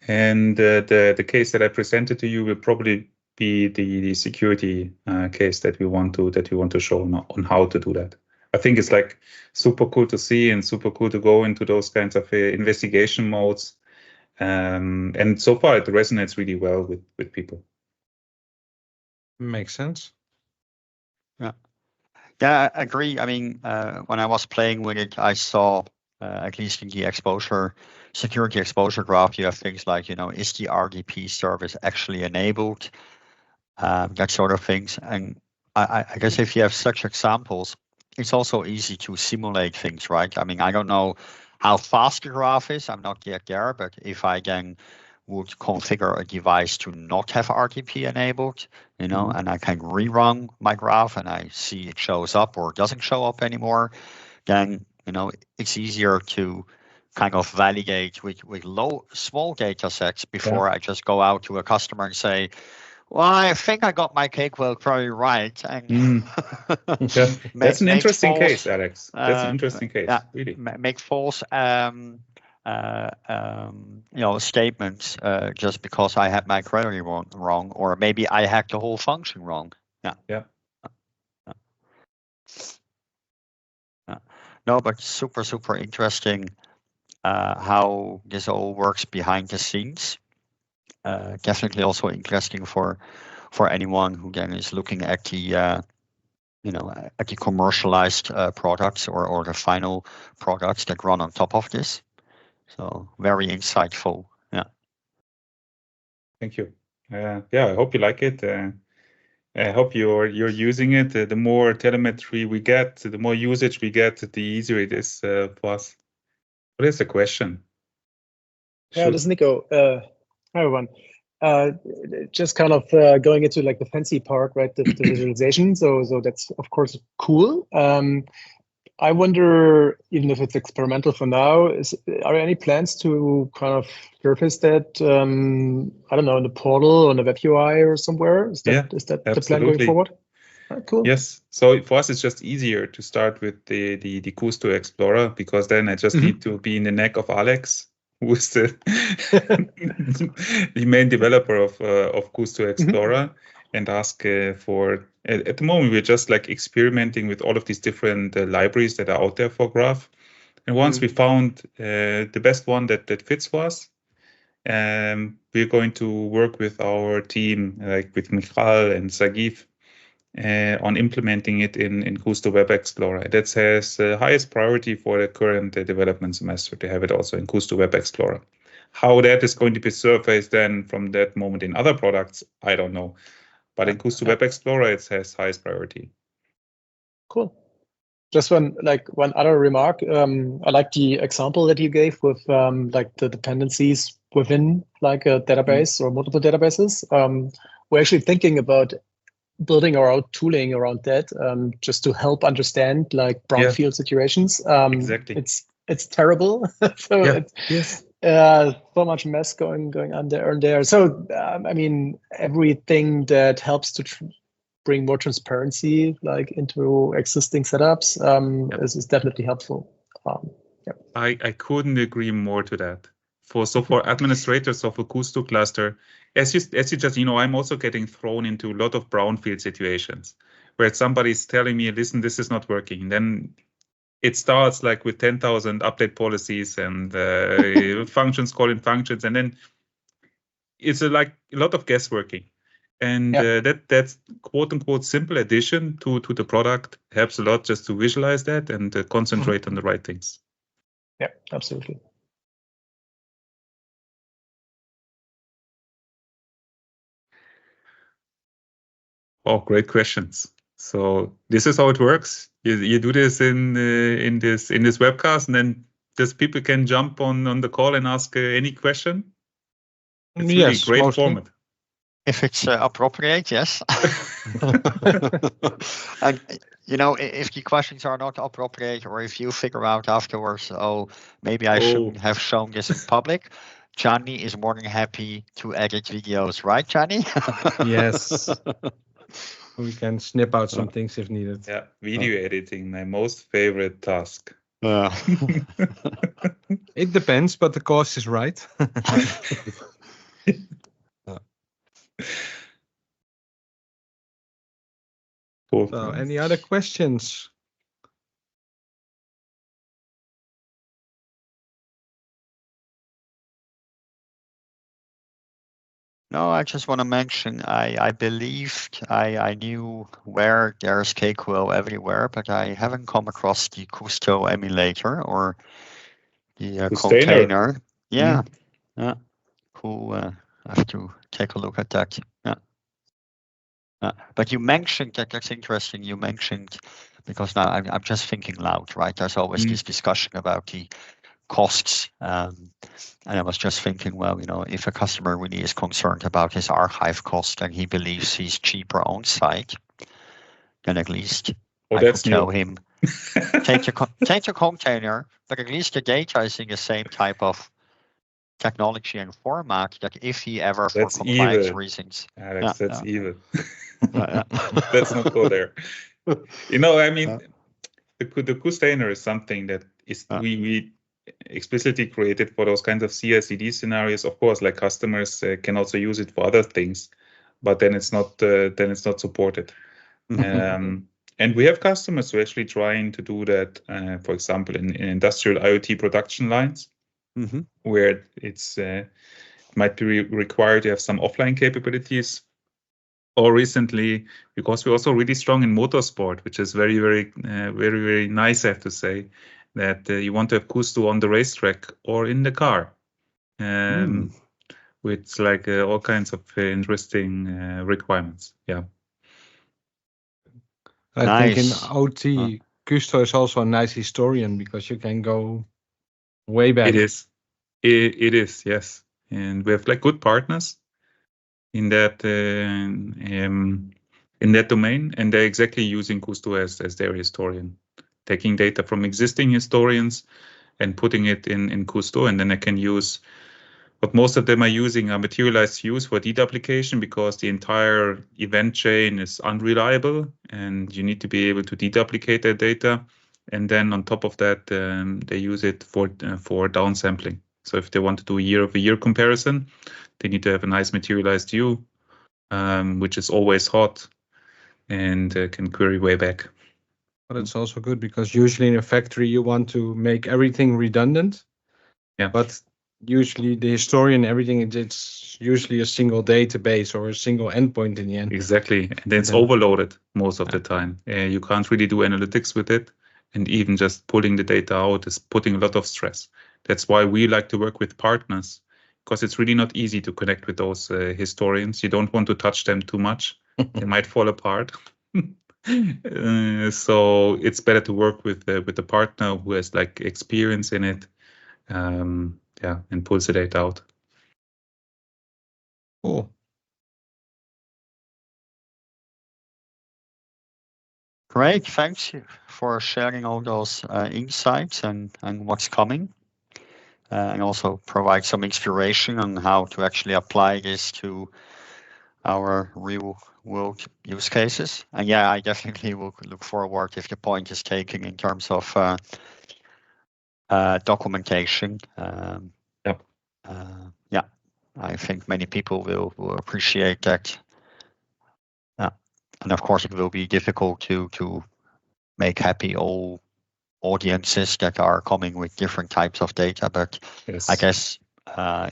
And the case that I presented to you will probably be the security case that we want to show on how to do that. I think it's like super cool to see and super cool to go into those kinds of investigation modes. And so far it resonates really well with people. Makes sense. Yeah, I agree. I mean, when I was playing with it, I saw, at least in the security exposure graph, you have things like, is the RDP service actually enabled? That sort of things. And I guess if you have such examples, it's also easy to simulate things, right? I mean, I don't know how fast the graph is. I'm not yet there, but if I then would configure a device to not have RDP enabled, and I can rerun my graph and I see it shows up or doesn't show up anymore, then, it's easier to kind of validate with small data sets before I just go out to a customer and say, well, I think I got my KQL query right. And Yeah. That's an interesting case, Alex. That's an interesting case, really. Make false statements just because I had my query wrong, or maybe I hacked the whole function wrong. Yeah. No, but super interesting how this all works behind the scenes. Definitely also interesting for anyone who then is looking at the at the commercialized products or the final products that run on top of this. So very insightful. Yeah. Thank you. Yeah, I hope you like it. I hope you're using it. The more telemetry we get, the more usage we get, the easier it is for us. What is the question? Yeah, this is Nico. Hi everyone. Just kind of going into like the fancy part, right? The visualization. So that's of course cool. I wonder, even if it's experimental for now, are there any plans to kind of surface that? I don't know, in the portal, on the web UI, or somewhere? Is that the plan going forward? Cool. Yes. So for us, it's just easier to start with the Kusto Explorer, because then I just need to be in the neck of Alex, who is the main developer of Kusto Explorer, and ask for. At the moment, we're just like experimenting with all of these different libraries that are out there for Graph. And once we found the best one that fits for us, we're going to work with our team, like with Michal and Sagiv, on implementing it in Kusto Web Explorer. That has the highest priority for the current development semester to have it also in Kusto Web Explorer. How that is going to be surfaced then from that moment in other products, I don't know. But in Kusto Web Explorer, it has highest priority. Cool. Just one other remark. I like the example that you gave with like the dependencies within like a database or multiple databases. We're actually thinking about building our own tooling around that, just to help understand like brownfield situations. Exactly. It's terrible. So so much mess going on there. So I mean, everything that helps to bring more transparency like into existing setups is definitely helpful. I couldn't agree more to that. For administrators of a Kusto cluster, as you just, I'm also getting thrown into a lot of brownfield situations where somebody's telling me, listen, this is not working. Then it starts like with 10,000 update policies and functions calling functions, and then it's like a lot of guessworking. And that's quote unquote simple addition to the product helps a lot just to visualize that and concentrate on the right things. Yeah, absolutely. Oh, great questions. So this is how it works. You do this in this webcast, and then just people can jump on the call and ask any question. It's really Yes, great mostly. format. If it's appropriate, yes. And if the questions are not appropriate, or if you figure out afterwards, oh, maybe I shouldn't have shown this in public, Johnny is more than happy to edit videos, right, Johnny? Yes. We can snip out some things if needed. Yeah, video editing, my most favorite task. It depends, but the cost is right. Cool. So, any other questions? No, I just want to mention, I believed I knew where there's KQL everywhere, but I haven't come across the Kusto emulator or the container. Yeah, yeah. Cool. I have to take a look at that. Yeah. But you mentioned that's interesting. You mentioned, because now I'm just thinking loud, right? There's always this discussion about the costs. And I was just thinking, well, if a customer really is concerned about his archive cost and he believes he's cheaper on site, then at least I could tell him, take your container, but at least the data is in the same type of technology and format that if he ever, for compliance reasons. Alex, that's evil. Let's not go there. I mean, the container is something that is we explicitly created for those kinds of CI/CD scenarios. Of course, like customers can also use it for other things, but then it's not supported. And we have customers who are actually trying to do that, for example, in industrial IoT production lines, where it's might be required to have some offline capabilities. Or recently, because we're also really strong in motorsport, which is very, very, very, very nice, I have to say, that you want to have Kusto on the racetrack or in the car, with like all kinds of interesting requirements. Yeah. I think in OT, Kusto is also a nice historian because you can go way back. It is. It is, yes. And we have like good partners in that domain, and they're exactly using Kusto as their historian, taking data from existing historians and putting it in Kusto, and then I can use what most of them are using are materialized views for deduplication, because the entire event chain is unreliable and you need to be able to deduplicate that data. And then on top of that, they use it for downsampling. So if they want to do a year-over-year comparison, they need to have a nice materialized view, which is always hot and can query way back. But it's also good because usually in a factory you want to make everything redundant. Yeah. But usually the historian, everything, it's usually a single database or a single endpoint in the end. Exactly. And then it's overloaded most of the time. You can't really do analytics with it. And even just pulling the data out is putting a lot of stress. That's why we like to work with partners, because it's really not easy to connect with those historians. You don't want to touch them too much. They might fall apart. So it's better to work with the partner who has like experience in it, and pulls the data out. Cool. Great, thanks for sharing all those insights and what's coming, and also provide some inspiration on how to actually apply this to our real world use cases. And yeah, I definitely will look forward if the point is taken in terms of documentation. I think many people will appreciate that. And of course, it will be difficult to make happy all audiences that are coming with different types of data. But yes. I guess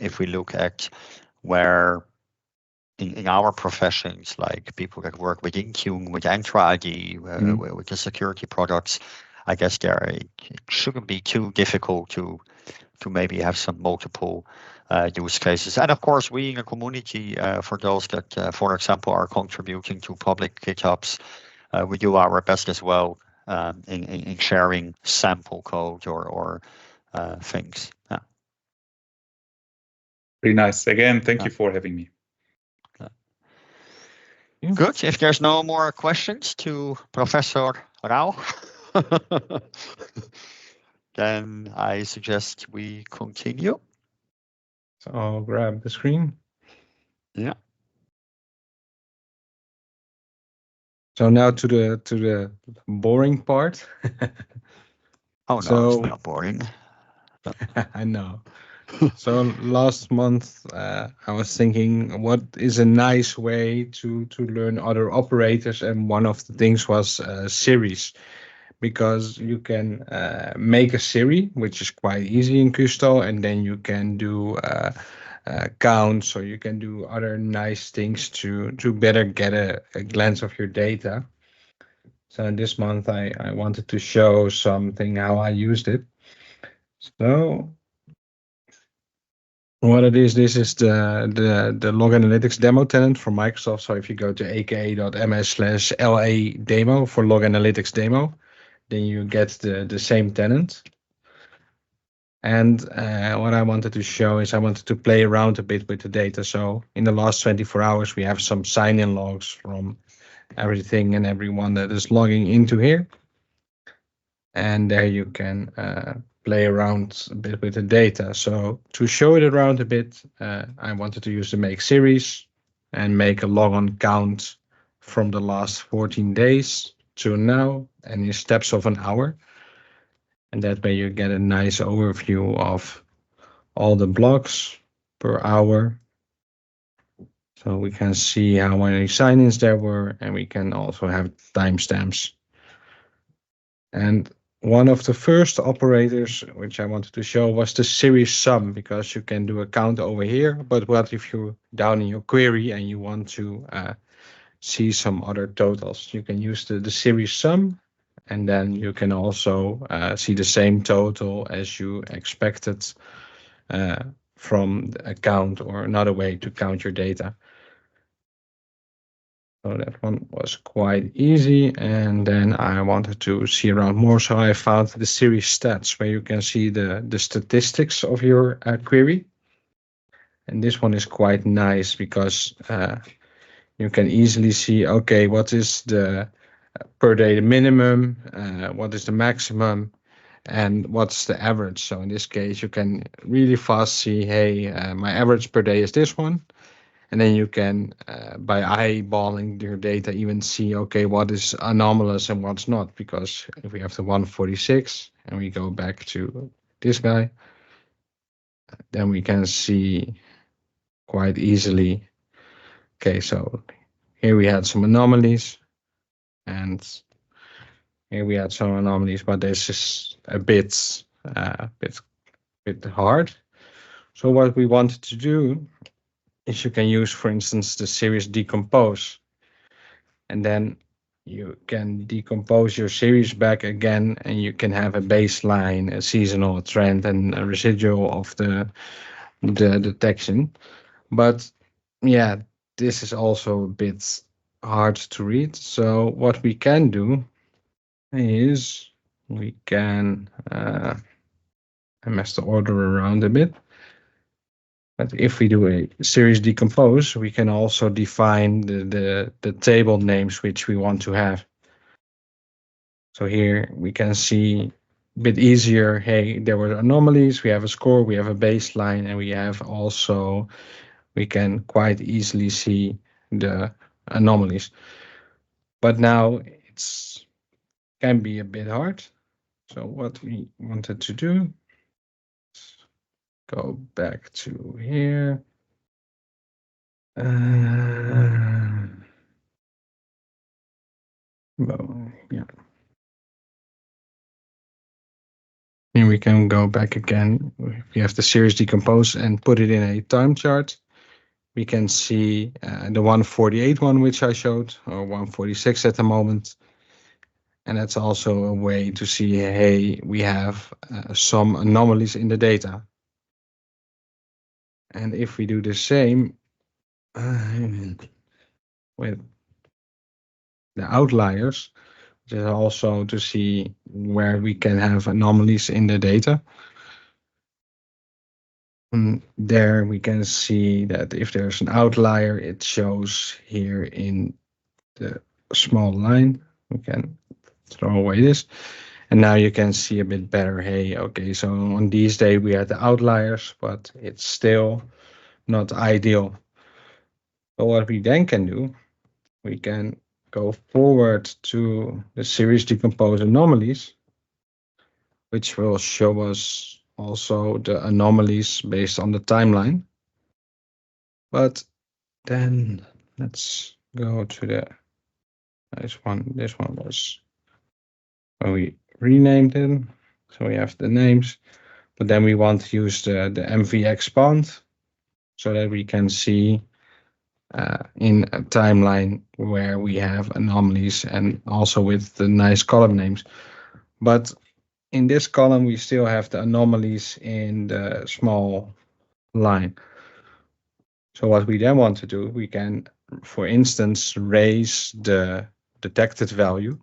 if we look at where in our professions, like people that work with Intune, with Entra ID, with the security products, I guess it shouldn't be too difficult to maybe have some multiple use cases. And of course, we in a community, for those that, for example, are contributing to public GitHubs, we do our best as well in sharing sample code or things. Yeah. Very nice. Again, thank you for having me. Good. If there's no more questions to Professor Rauch, then I suggest we continue. So I'll grab the screen. Yeah. So now to the boring part. Oh no, So- it's not boring. I know. So last month, I was thinking, what is a nice way to learn other operators? And one of the things was series, because you can make a series, which is quite easy in Kusto, and then you can do counts, or you can do other nice things to better get a glance of your data. So this month, I wanted to show something how I used it. So what it is, this is the log analytics demo tenant from Microsoft. So if you go to aka.ms/LA demo for log analytics demo, then you get the same tenant. And what I wanted to show is I wanted to play around a bit with the data. So in the last 24 hours, we have some sign-in logs from everything and everyone that is logging into here. And there you can play around a bit with the data. So to show it around a bit, I wanted to use the make series and make a log-on count from the last 14 days to now and in steps of an hour. And that way you get a nice overview of all the blocks per hour. So we can see how many sign-ins there were, and we can also have timestamps. And one of the first operators which I wanted to show was the series sum, because you can do a count over here. But what if you're down in your query and you want to see some other totals? You can use the series sum, and then you can also see the same total as you expected from the account, or another way to count your data. So that one was quite easy. And then I wanted to see around more. So I found the series stats, where you can see the statistics of your query. And this one is quite nice, because you can easily see, okay, what is the per day the minimum, what is the maximum, and what's the average. So in this case, you can really fast see, hey, my average per day is this one. And then you can, by eyeballing your data, even see, okay, what is anomalous and what's not. Because if we have the 146 and we go back to this guy, then we can see quite easily, okay, so here we had some anomalies, and here we had some anomalies, but this is a bit hard. So what we wanted to do is you can use, for instance, the series decompose, and then you can decompose your series back again, and you can have a baseline, a seasonal, a trend, and a residual of the detection. But yeah, this is also a bit hard to read. So what we can do is we can I messed the order around a bit. But if we do a series decompose, we can also define the table names which we want to have. So here we can see a bit easier, hey, there were anomalies, we have a score, we have a baseline, and we have also, we can quite easily see the anomalies. But now it's can be a bit hard. So what we wanted to do, go back to here. Well, yeah. Here we can go back again. We have the series decompose and put it in a time chart. We can see the 148 one, which I showed, or 146 at the moment. And that's also a way to see, hey, we have some anomalies in the data. And if we do the same with the outliers, which is also to see where we can have anomalies in the data. And there we can see that if there's an outlier, it shows here in the small line. We can throw away this. And now you can see a bit better, hey, okay, so on these days we had the outliers, but it's still not ideal. But what we then can do, we can go forward to the series decomposed anomalies, which will show us also the anomalies based on the timeline. But then let's go to the nice one. This one was when we renamed them. So we have the names, but then we want to use the MV expand so that we can see in a timeline where we have anomalies and also with the nice column names. But in this column, we still have the anomalies in the small line. So what we then want to do, we can, for instance, raise the detected value.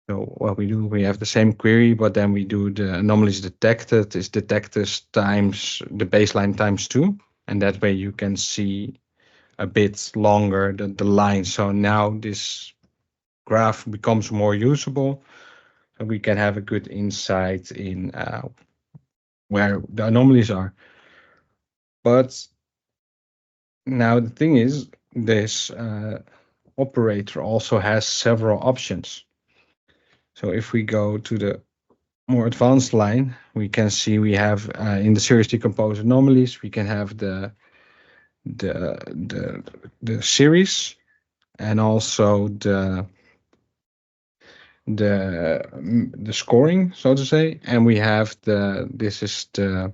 So what we do, we have the same query, but then we do the anomalies detected is detected times the baseline times 2. And that way you can see a bit longer the line. So now this graph becomes more usable. And we can have a good insight in where the anomalies are. But now the thing is, this operator also has several options. So if we go to the more advanced line, we can see we have in the series decomposed anomalies, we can have the series and also the scoring, so to say, and we have this is the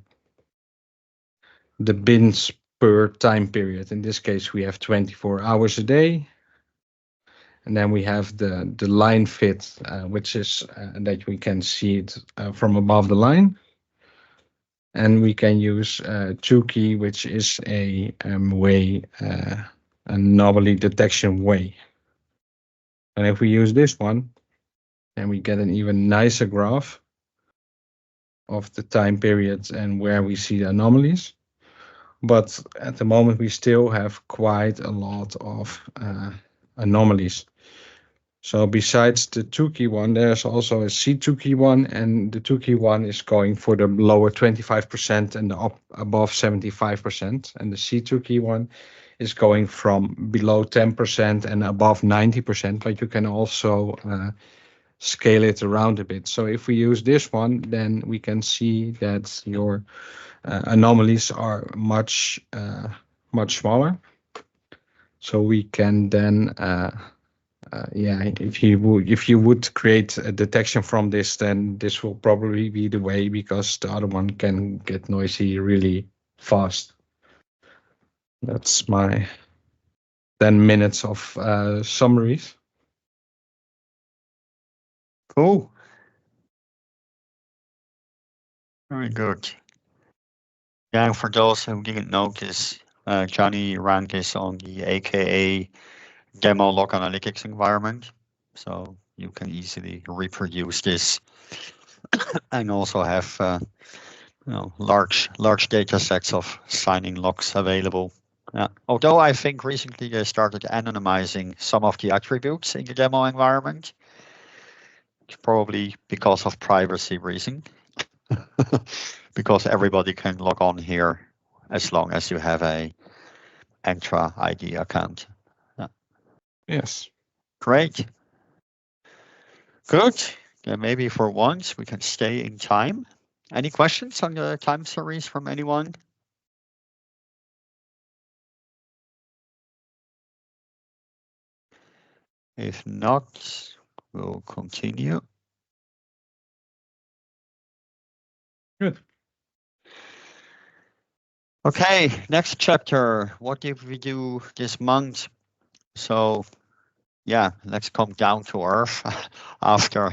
bins per time period. In this case, we have 24 hours a day. And then we have the line fit, which is that we can see it from above the line. And we can use Tukey, which is a anomaly detection way. And if we use this one, then we get an even nicer graph of the time periods and where we see the anomalies. But at the moment, we still have quite a lot of anomalies. So besides the Tukey one, there's also a C2key one, and the Tukey one is going for the lower 25% and the above 75%. And the C2key one is going from below 10% and above 90%, but you can also scale it around a bit. So if we use this one, then we can see that your anomalies are much smaller. So we can then if you would create a detection from this, then this will probably be the way, because the other one can get noisy really fast. That's my 10 minutes of summaries. Cool. Very good. Yeah, for those who didn't notice, Johnny ran this on the AKA demo log analytics environment. So you can easily reproduce this and also have large data sets of signing logs available. Yeah. Although I think recently they started anonymizing some of the attributes in the demo environment, probably because of privacy reason, because everybody can log on here as long as you have a Entra ID account. Yeah. Yes. Great. Good. Then maybe for once we can stay in time. Any questions on the time series from anyone? If not, we'll continue. Good. Okay, next chapter. What did we do this month? So yeah, let's come down to earth after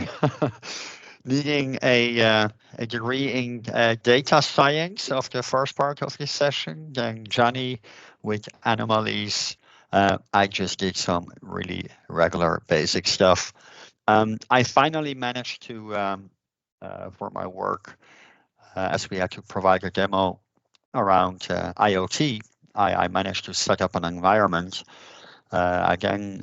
needing a degree in data science of the first part of this session. Then Johnny with anomalies. I just did some really regular basic stuff. I finally managed to, for my work, as we had to provide a demo around IoT, I managed to set up an environment. Again,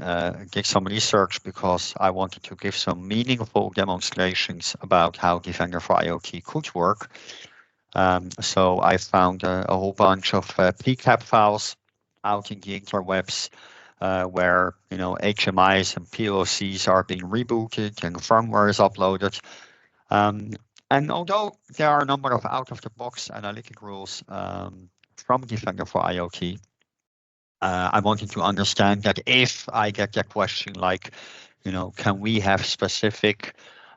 did some research because I wanted to give some meaningful demonstrations about how Defender for IoT could work. So I found a whole bunch of PCAP files out in the interwebs where HMIs and POCs are being rebooted and firmware is uploaded. And although there are a number of out-of-the-box analytic rules from Defender for IoT, I wanted to understand that if I get that question like, can we have specific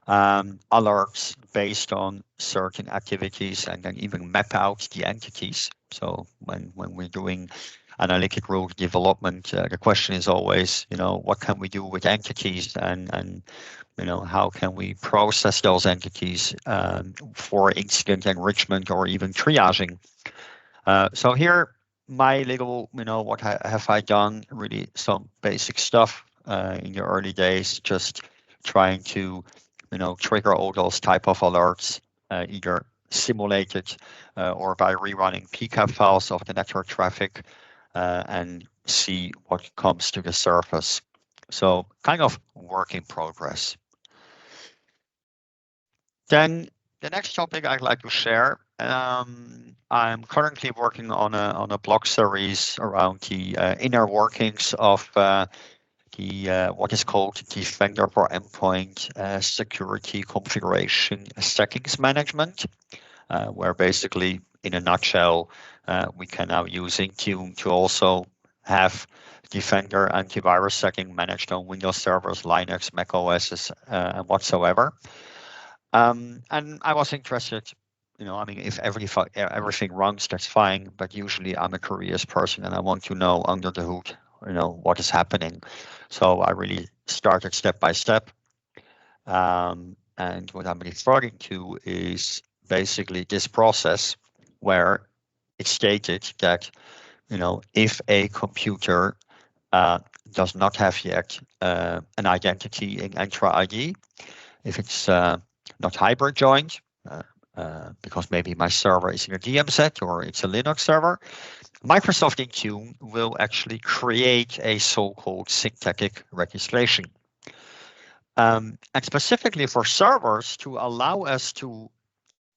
alerts based on certain activities and then even map out the entities? So when we're doing analytic rule development, the question is always, what can we do with entities and how can we process those entities for incident enrichment or even triaging? So here, my little, what have I done? Really some basic stuff in the early days, just trying to, trigger all those type of alerts, either simulated or by rerunning PCAP files of the network traffic and see what comes to the surface. So kind of work in progress. Then the next topic I'd like to share, I'm currently working on a blog series around the inner workings of what is called Defender for Endpoint Security Configuration Settings Management, where basically, in a nutshell, we can now use Intune to also have Defender antivirus setting managed on Windows servers, Linux, Mac OS, and whatsoever. And I was interested, if everything runs, that's fine. But usually I'm a curious person and I want to know under the hood, what is happening. So I really started step by step. And what I'm referring to is basically this process where it's stated that, if a computer does not have yet an identity in Entra ID, if it's not hybrid joined, because maybe my server is in a DMZ or it's a Linux server, Microsoft Intune will actually create a so-called syntactic registration. And specifically for servers, to allow us to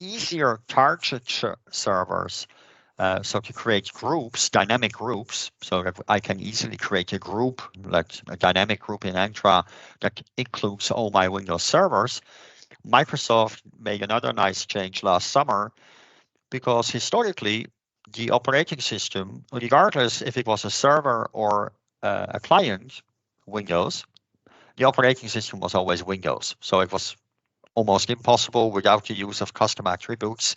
easier target servers, so to create groups, dynamic groups, so that I can easily create a group, like a dynamic group in Entra that includes all my Windows servers. Microsoft made another nice change last summer because historically the operating system, regardless if it was a server or a client, Windows, the operating system was always Windows. So it was almost impossible without the use of custom attributes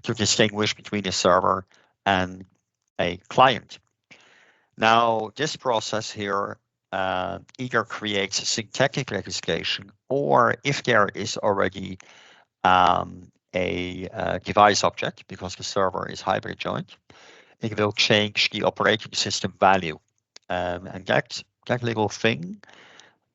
to distinguish between a server and a client. Now, this process here either creates a syntactic registration, or if there is already a device object, because the server is hybrid joined, it will change the operating system value. And that little thing,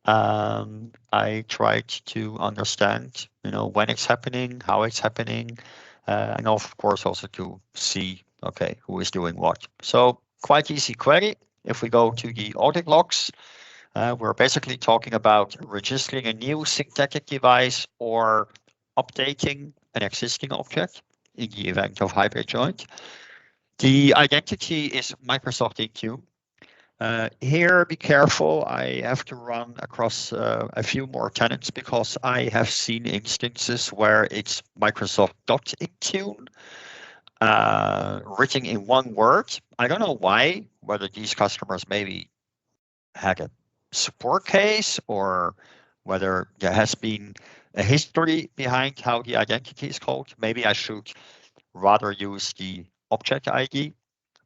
I tried to understand, when it's happening, how it's happening, and of course also to see, okay, who is doing what. So quite easy query. If we go to the audit logs, we're basically talking about registering a new syntactic device or updating an existing object in the event of hybrid joint. The identity is Microsoft Intune. Here, be careful. I have to run across a few more tenants because I have seen instances where it's Microsoft.Intune written in one word. I don't know why, whether these customers maybe had a support case or whether there has been a history behind how the identity is called. Maybe I should rather use the object ID,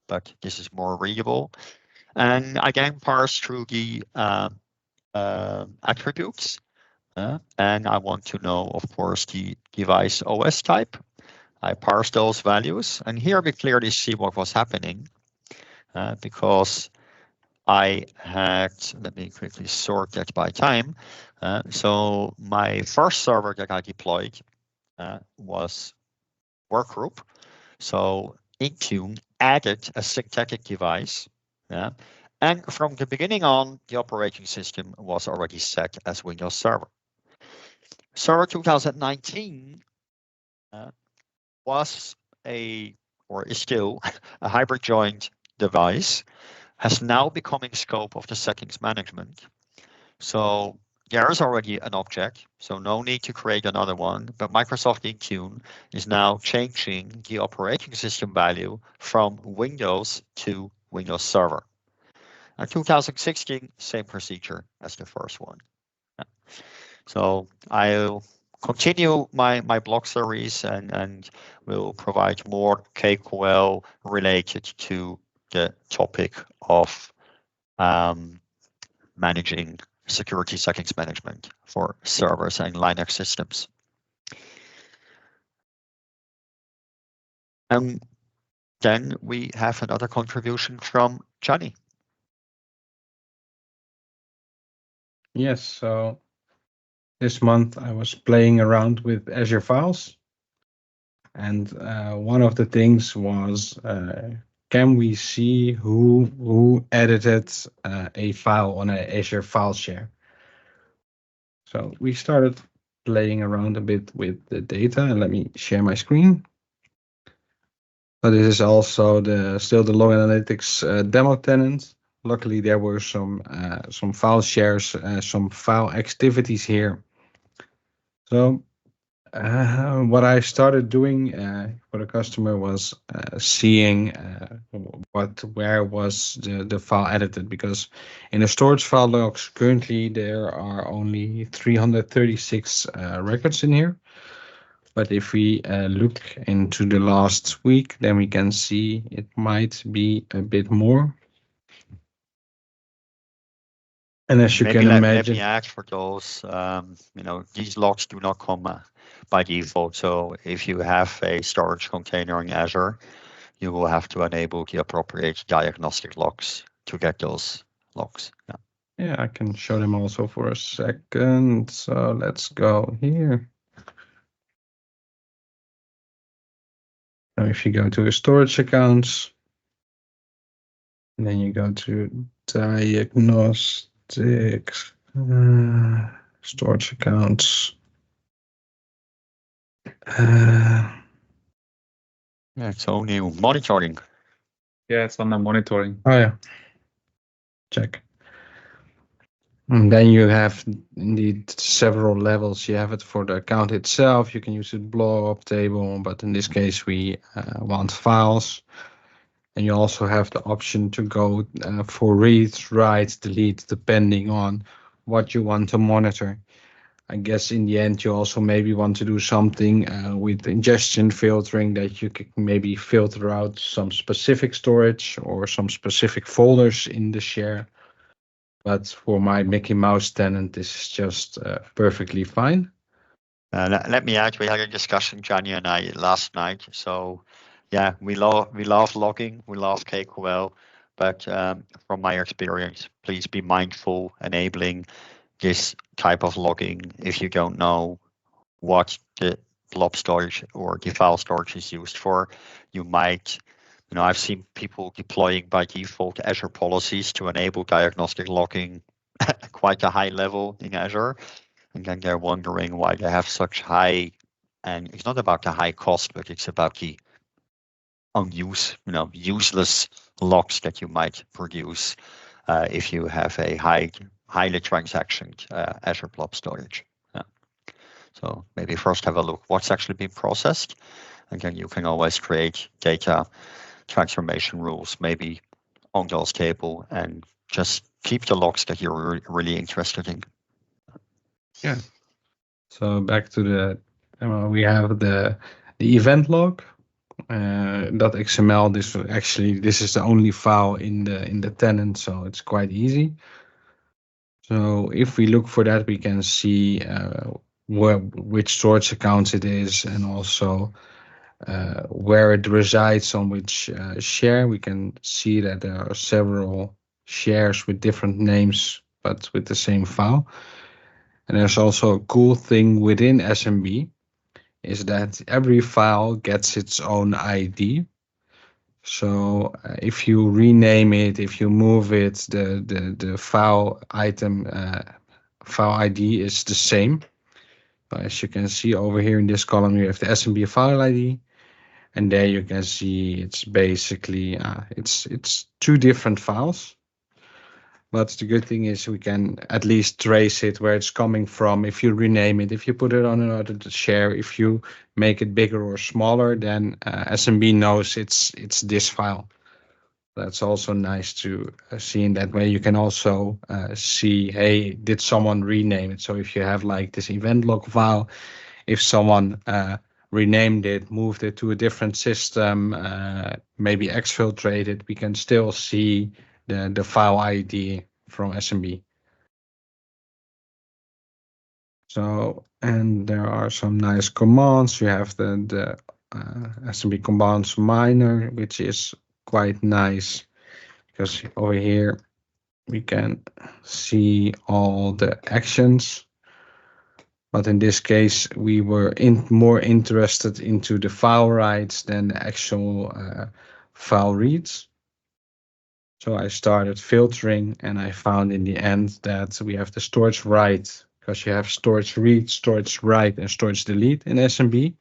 but this is more readable. And again, parse through the attributes. And I want to know, of course, the device OS type. I parse those values, and here we clearly see what was happening because I had, let me quickly sort that by time. So my first server that I deployed was workgroup. So Intune added a syntactic device. And from the beginning on, the operating system was already set as Windows Server. Server 2019 was or is still a hybrid joined device, has now become in scope of the settings management. So there is already an object, so no need to create another one, but Microsoft Intune is now changing the operating system value from Windows to Windows Server. And 2016, same procedure as the first one. So I'll continue my blog series and will provide more KQL related to the topic of managing security settings management for servers and Linux systems. And then we have another contribution from Johnny. Yes, so this month I was playing around with Azure Files. And one of the things was, can we see who edited a file on an Azure file share? So we started playing around a bit with the data, and let me share my screen. So this is also still the Log Analytics demo tenant. Luckily, there were some file shares, some file activities here. So what I started doing for the customer was seeing where was the file edited, because in the storage file logs currently there are only 336 records in here. But if we look into the last week, then we can see it might be a bit more. And as you can imagine, let me add for those, these logs do not come by default. So if you have a storage container in Azure, you will have to enable the appropriate diagnostic logs to get those logs. Yeah, I can show them also for a second. So let's go here. Now, if you go to the storage accounts, and then you go to diagnostics, storage accounts. Yeah, it's only monitoring. Yeah, it's under monitoring. Oh yeah, check. And then you have indeed several levels. You have it for the account itself. You can use it blob table, but in this case we want files. And you also have the option to go for read, write, delete, depending on what you want to monitor. I guess in the end, you also maybe want to do something with ingestion filtering, that you can maybe filter out some specific storage or some specific folders in the share. But for my Mickey Mouse tenant, this is just perfectly fine. Let me add, we had a discussion, Johnny and I, last night. So yeah, we love logging, we love KQL, but from my experience, please be mindful enabling this type of logging if you don't know what the blob storage or the file storage is used for. You might, I've seen people deploying by default Azure policies to enable diagnostic logging at quite a high level in Azure. And then they're wondering why they have such high, and it's not about the high cost, but it's about the useless logs that you might produce if you have a highly transactioned Azure blob storage. Yeah. So maybe first have a look what's actually being processed, and then you can always create data transformation rules, maybe on those table, and just keep the logs that you're really interested in. Yeah. So back to we have the event log. .xml. This is the only file in the tenant, so it's quite easy. So if we look for that, we can see which storage accounts it is, and also where it resides on which share. We can see that there are several shares with different names, but with the same file. And there's also a cool thing within SMB is that every file gets its own ID. So if you rename it, if you move it, the file item file ID is the same. So as you can see over here in this column, you have the SMB file ID, and there you can see it's basically it's two different files. But the good thing is we can at least trace it where it's coming from. If you rename it, if you put it on another share, if you make it bigger or smaller, then SMB knows it's this file. That's also nice to see in that way. You can also see, hey, did someone rename it? So if you have like this event log file, if someone renamed it, moved it to a different system, maybe exfiltrated, we can still see the file ID from SMB. So, and there are some nice commands. You have the SMB commands minor, which is quite nice because over here we can see all the actions. But in this case, we were more interested into the file writes than the actual file reads. So I started filtering, and I found in the end that we have the storage write, because you have storage read, storage write, and storage delete in SMB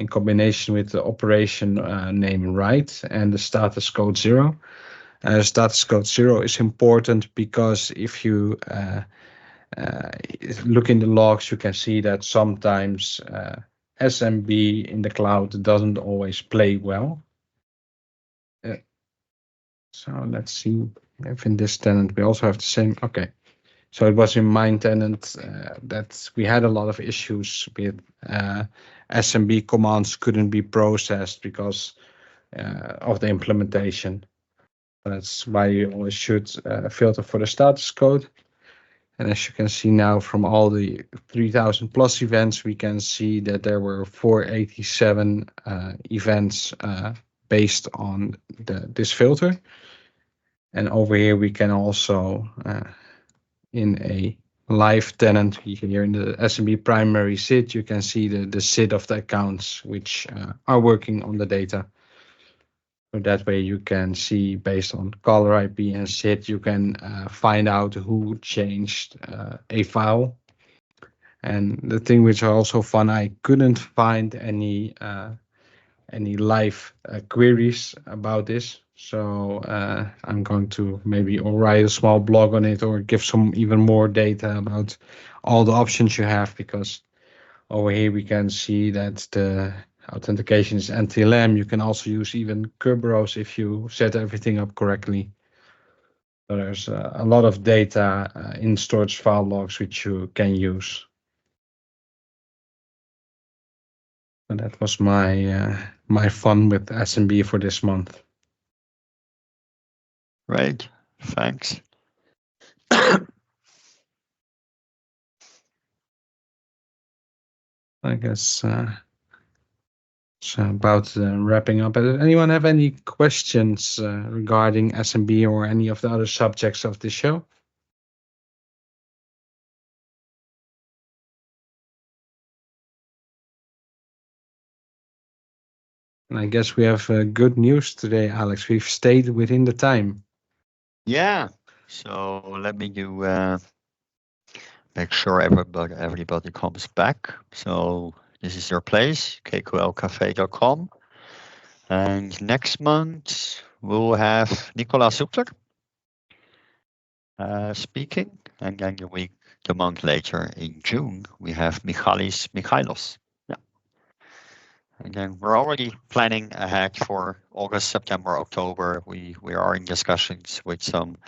in combination with the operation name write and the status code 0. Status code 0 is important because if you look in the logs, you can see that sometimes SMB in the cloud doesn't always play well. So let's see if in this tenant we also have the same. Okay, so it was in mine tenant that we had a lot of issues with SMB commands couldn't be processed because of the implementation. That's why you always should filter for the status code. And as you can see now from all the 3000 plus events, we can see that there were 487 events based on this filter. And over here, we can also, in a live tenant, here in the SMB primary SID, you can see the SID of the accounts which are working on the data. So that way you can see based on caller IP and SID, you can find out who changed a file. And the thing which are also fun, I couldn't find any live queries about this. So I'm going to maybe write a small blog on it or give some even more data about all the options you have, because over here we can see that the authentication is NTLM. You can also use even Kerberos if you set everything up correctly. So there's a lot of data in storage file logs which you can use. And that was my fun with SMB for this month. Great, thanks. I guess it's about wrapping up. Does anyone have any questions regarding SMB or any of the other subjects of the show? And I guess we have good news today, Alex. We've stayed within the time. Yeah, so let me make sure everybody comes back. So this is your place, KQLCafe.com. And next month we'll have Nicolas Zuckler speaking, and then the month later in June we have Michailos. Yeah, and then we're already planning ahead for August, September, October. We are in discussions with some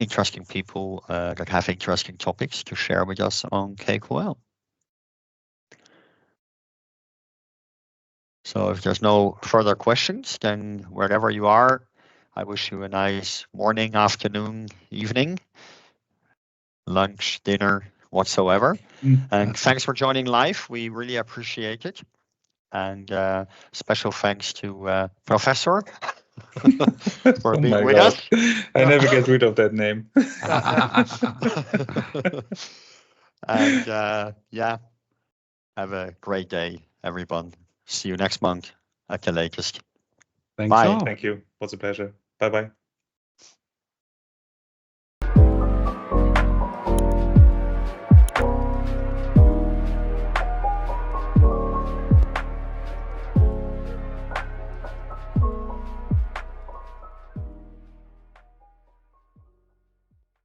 interesting people that have interesting topics to share with us on KQL. So if there's no further questions, then wherever you are, I wish you a nice morning, afternoon, evening. lunch, dinner, whatsoever. Mm. And thanks for joining live. We really appreciate it. And special thanks to Professor for Oh being my with God. us. I never get rid of that name. And yeah, have a great day, everyone. See you next month at the latest. Thanks Bye. all. Thank you. It was a pleasure. Bye-bye.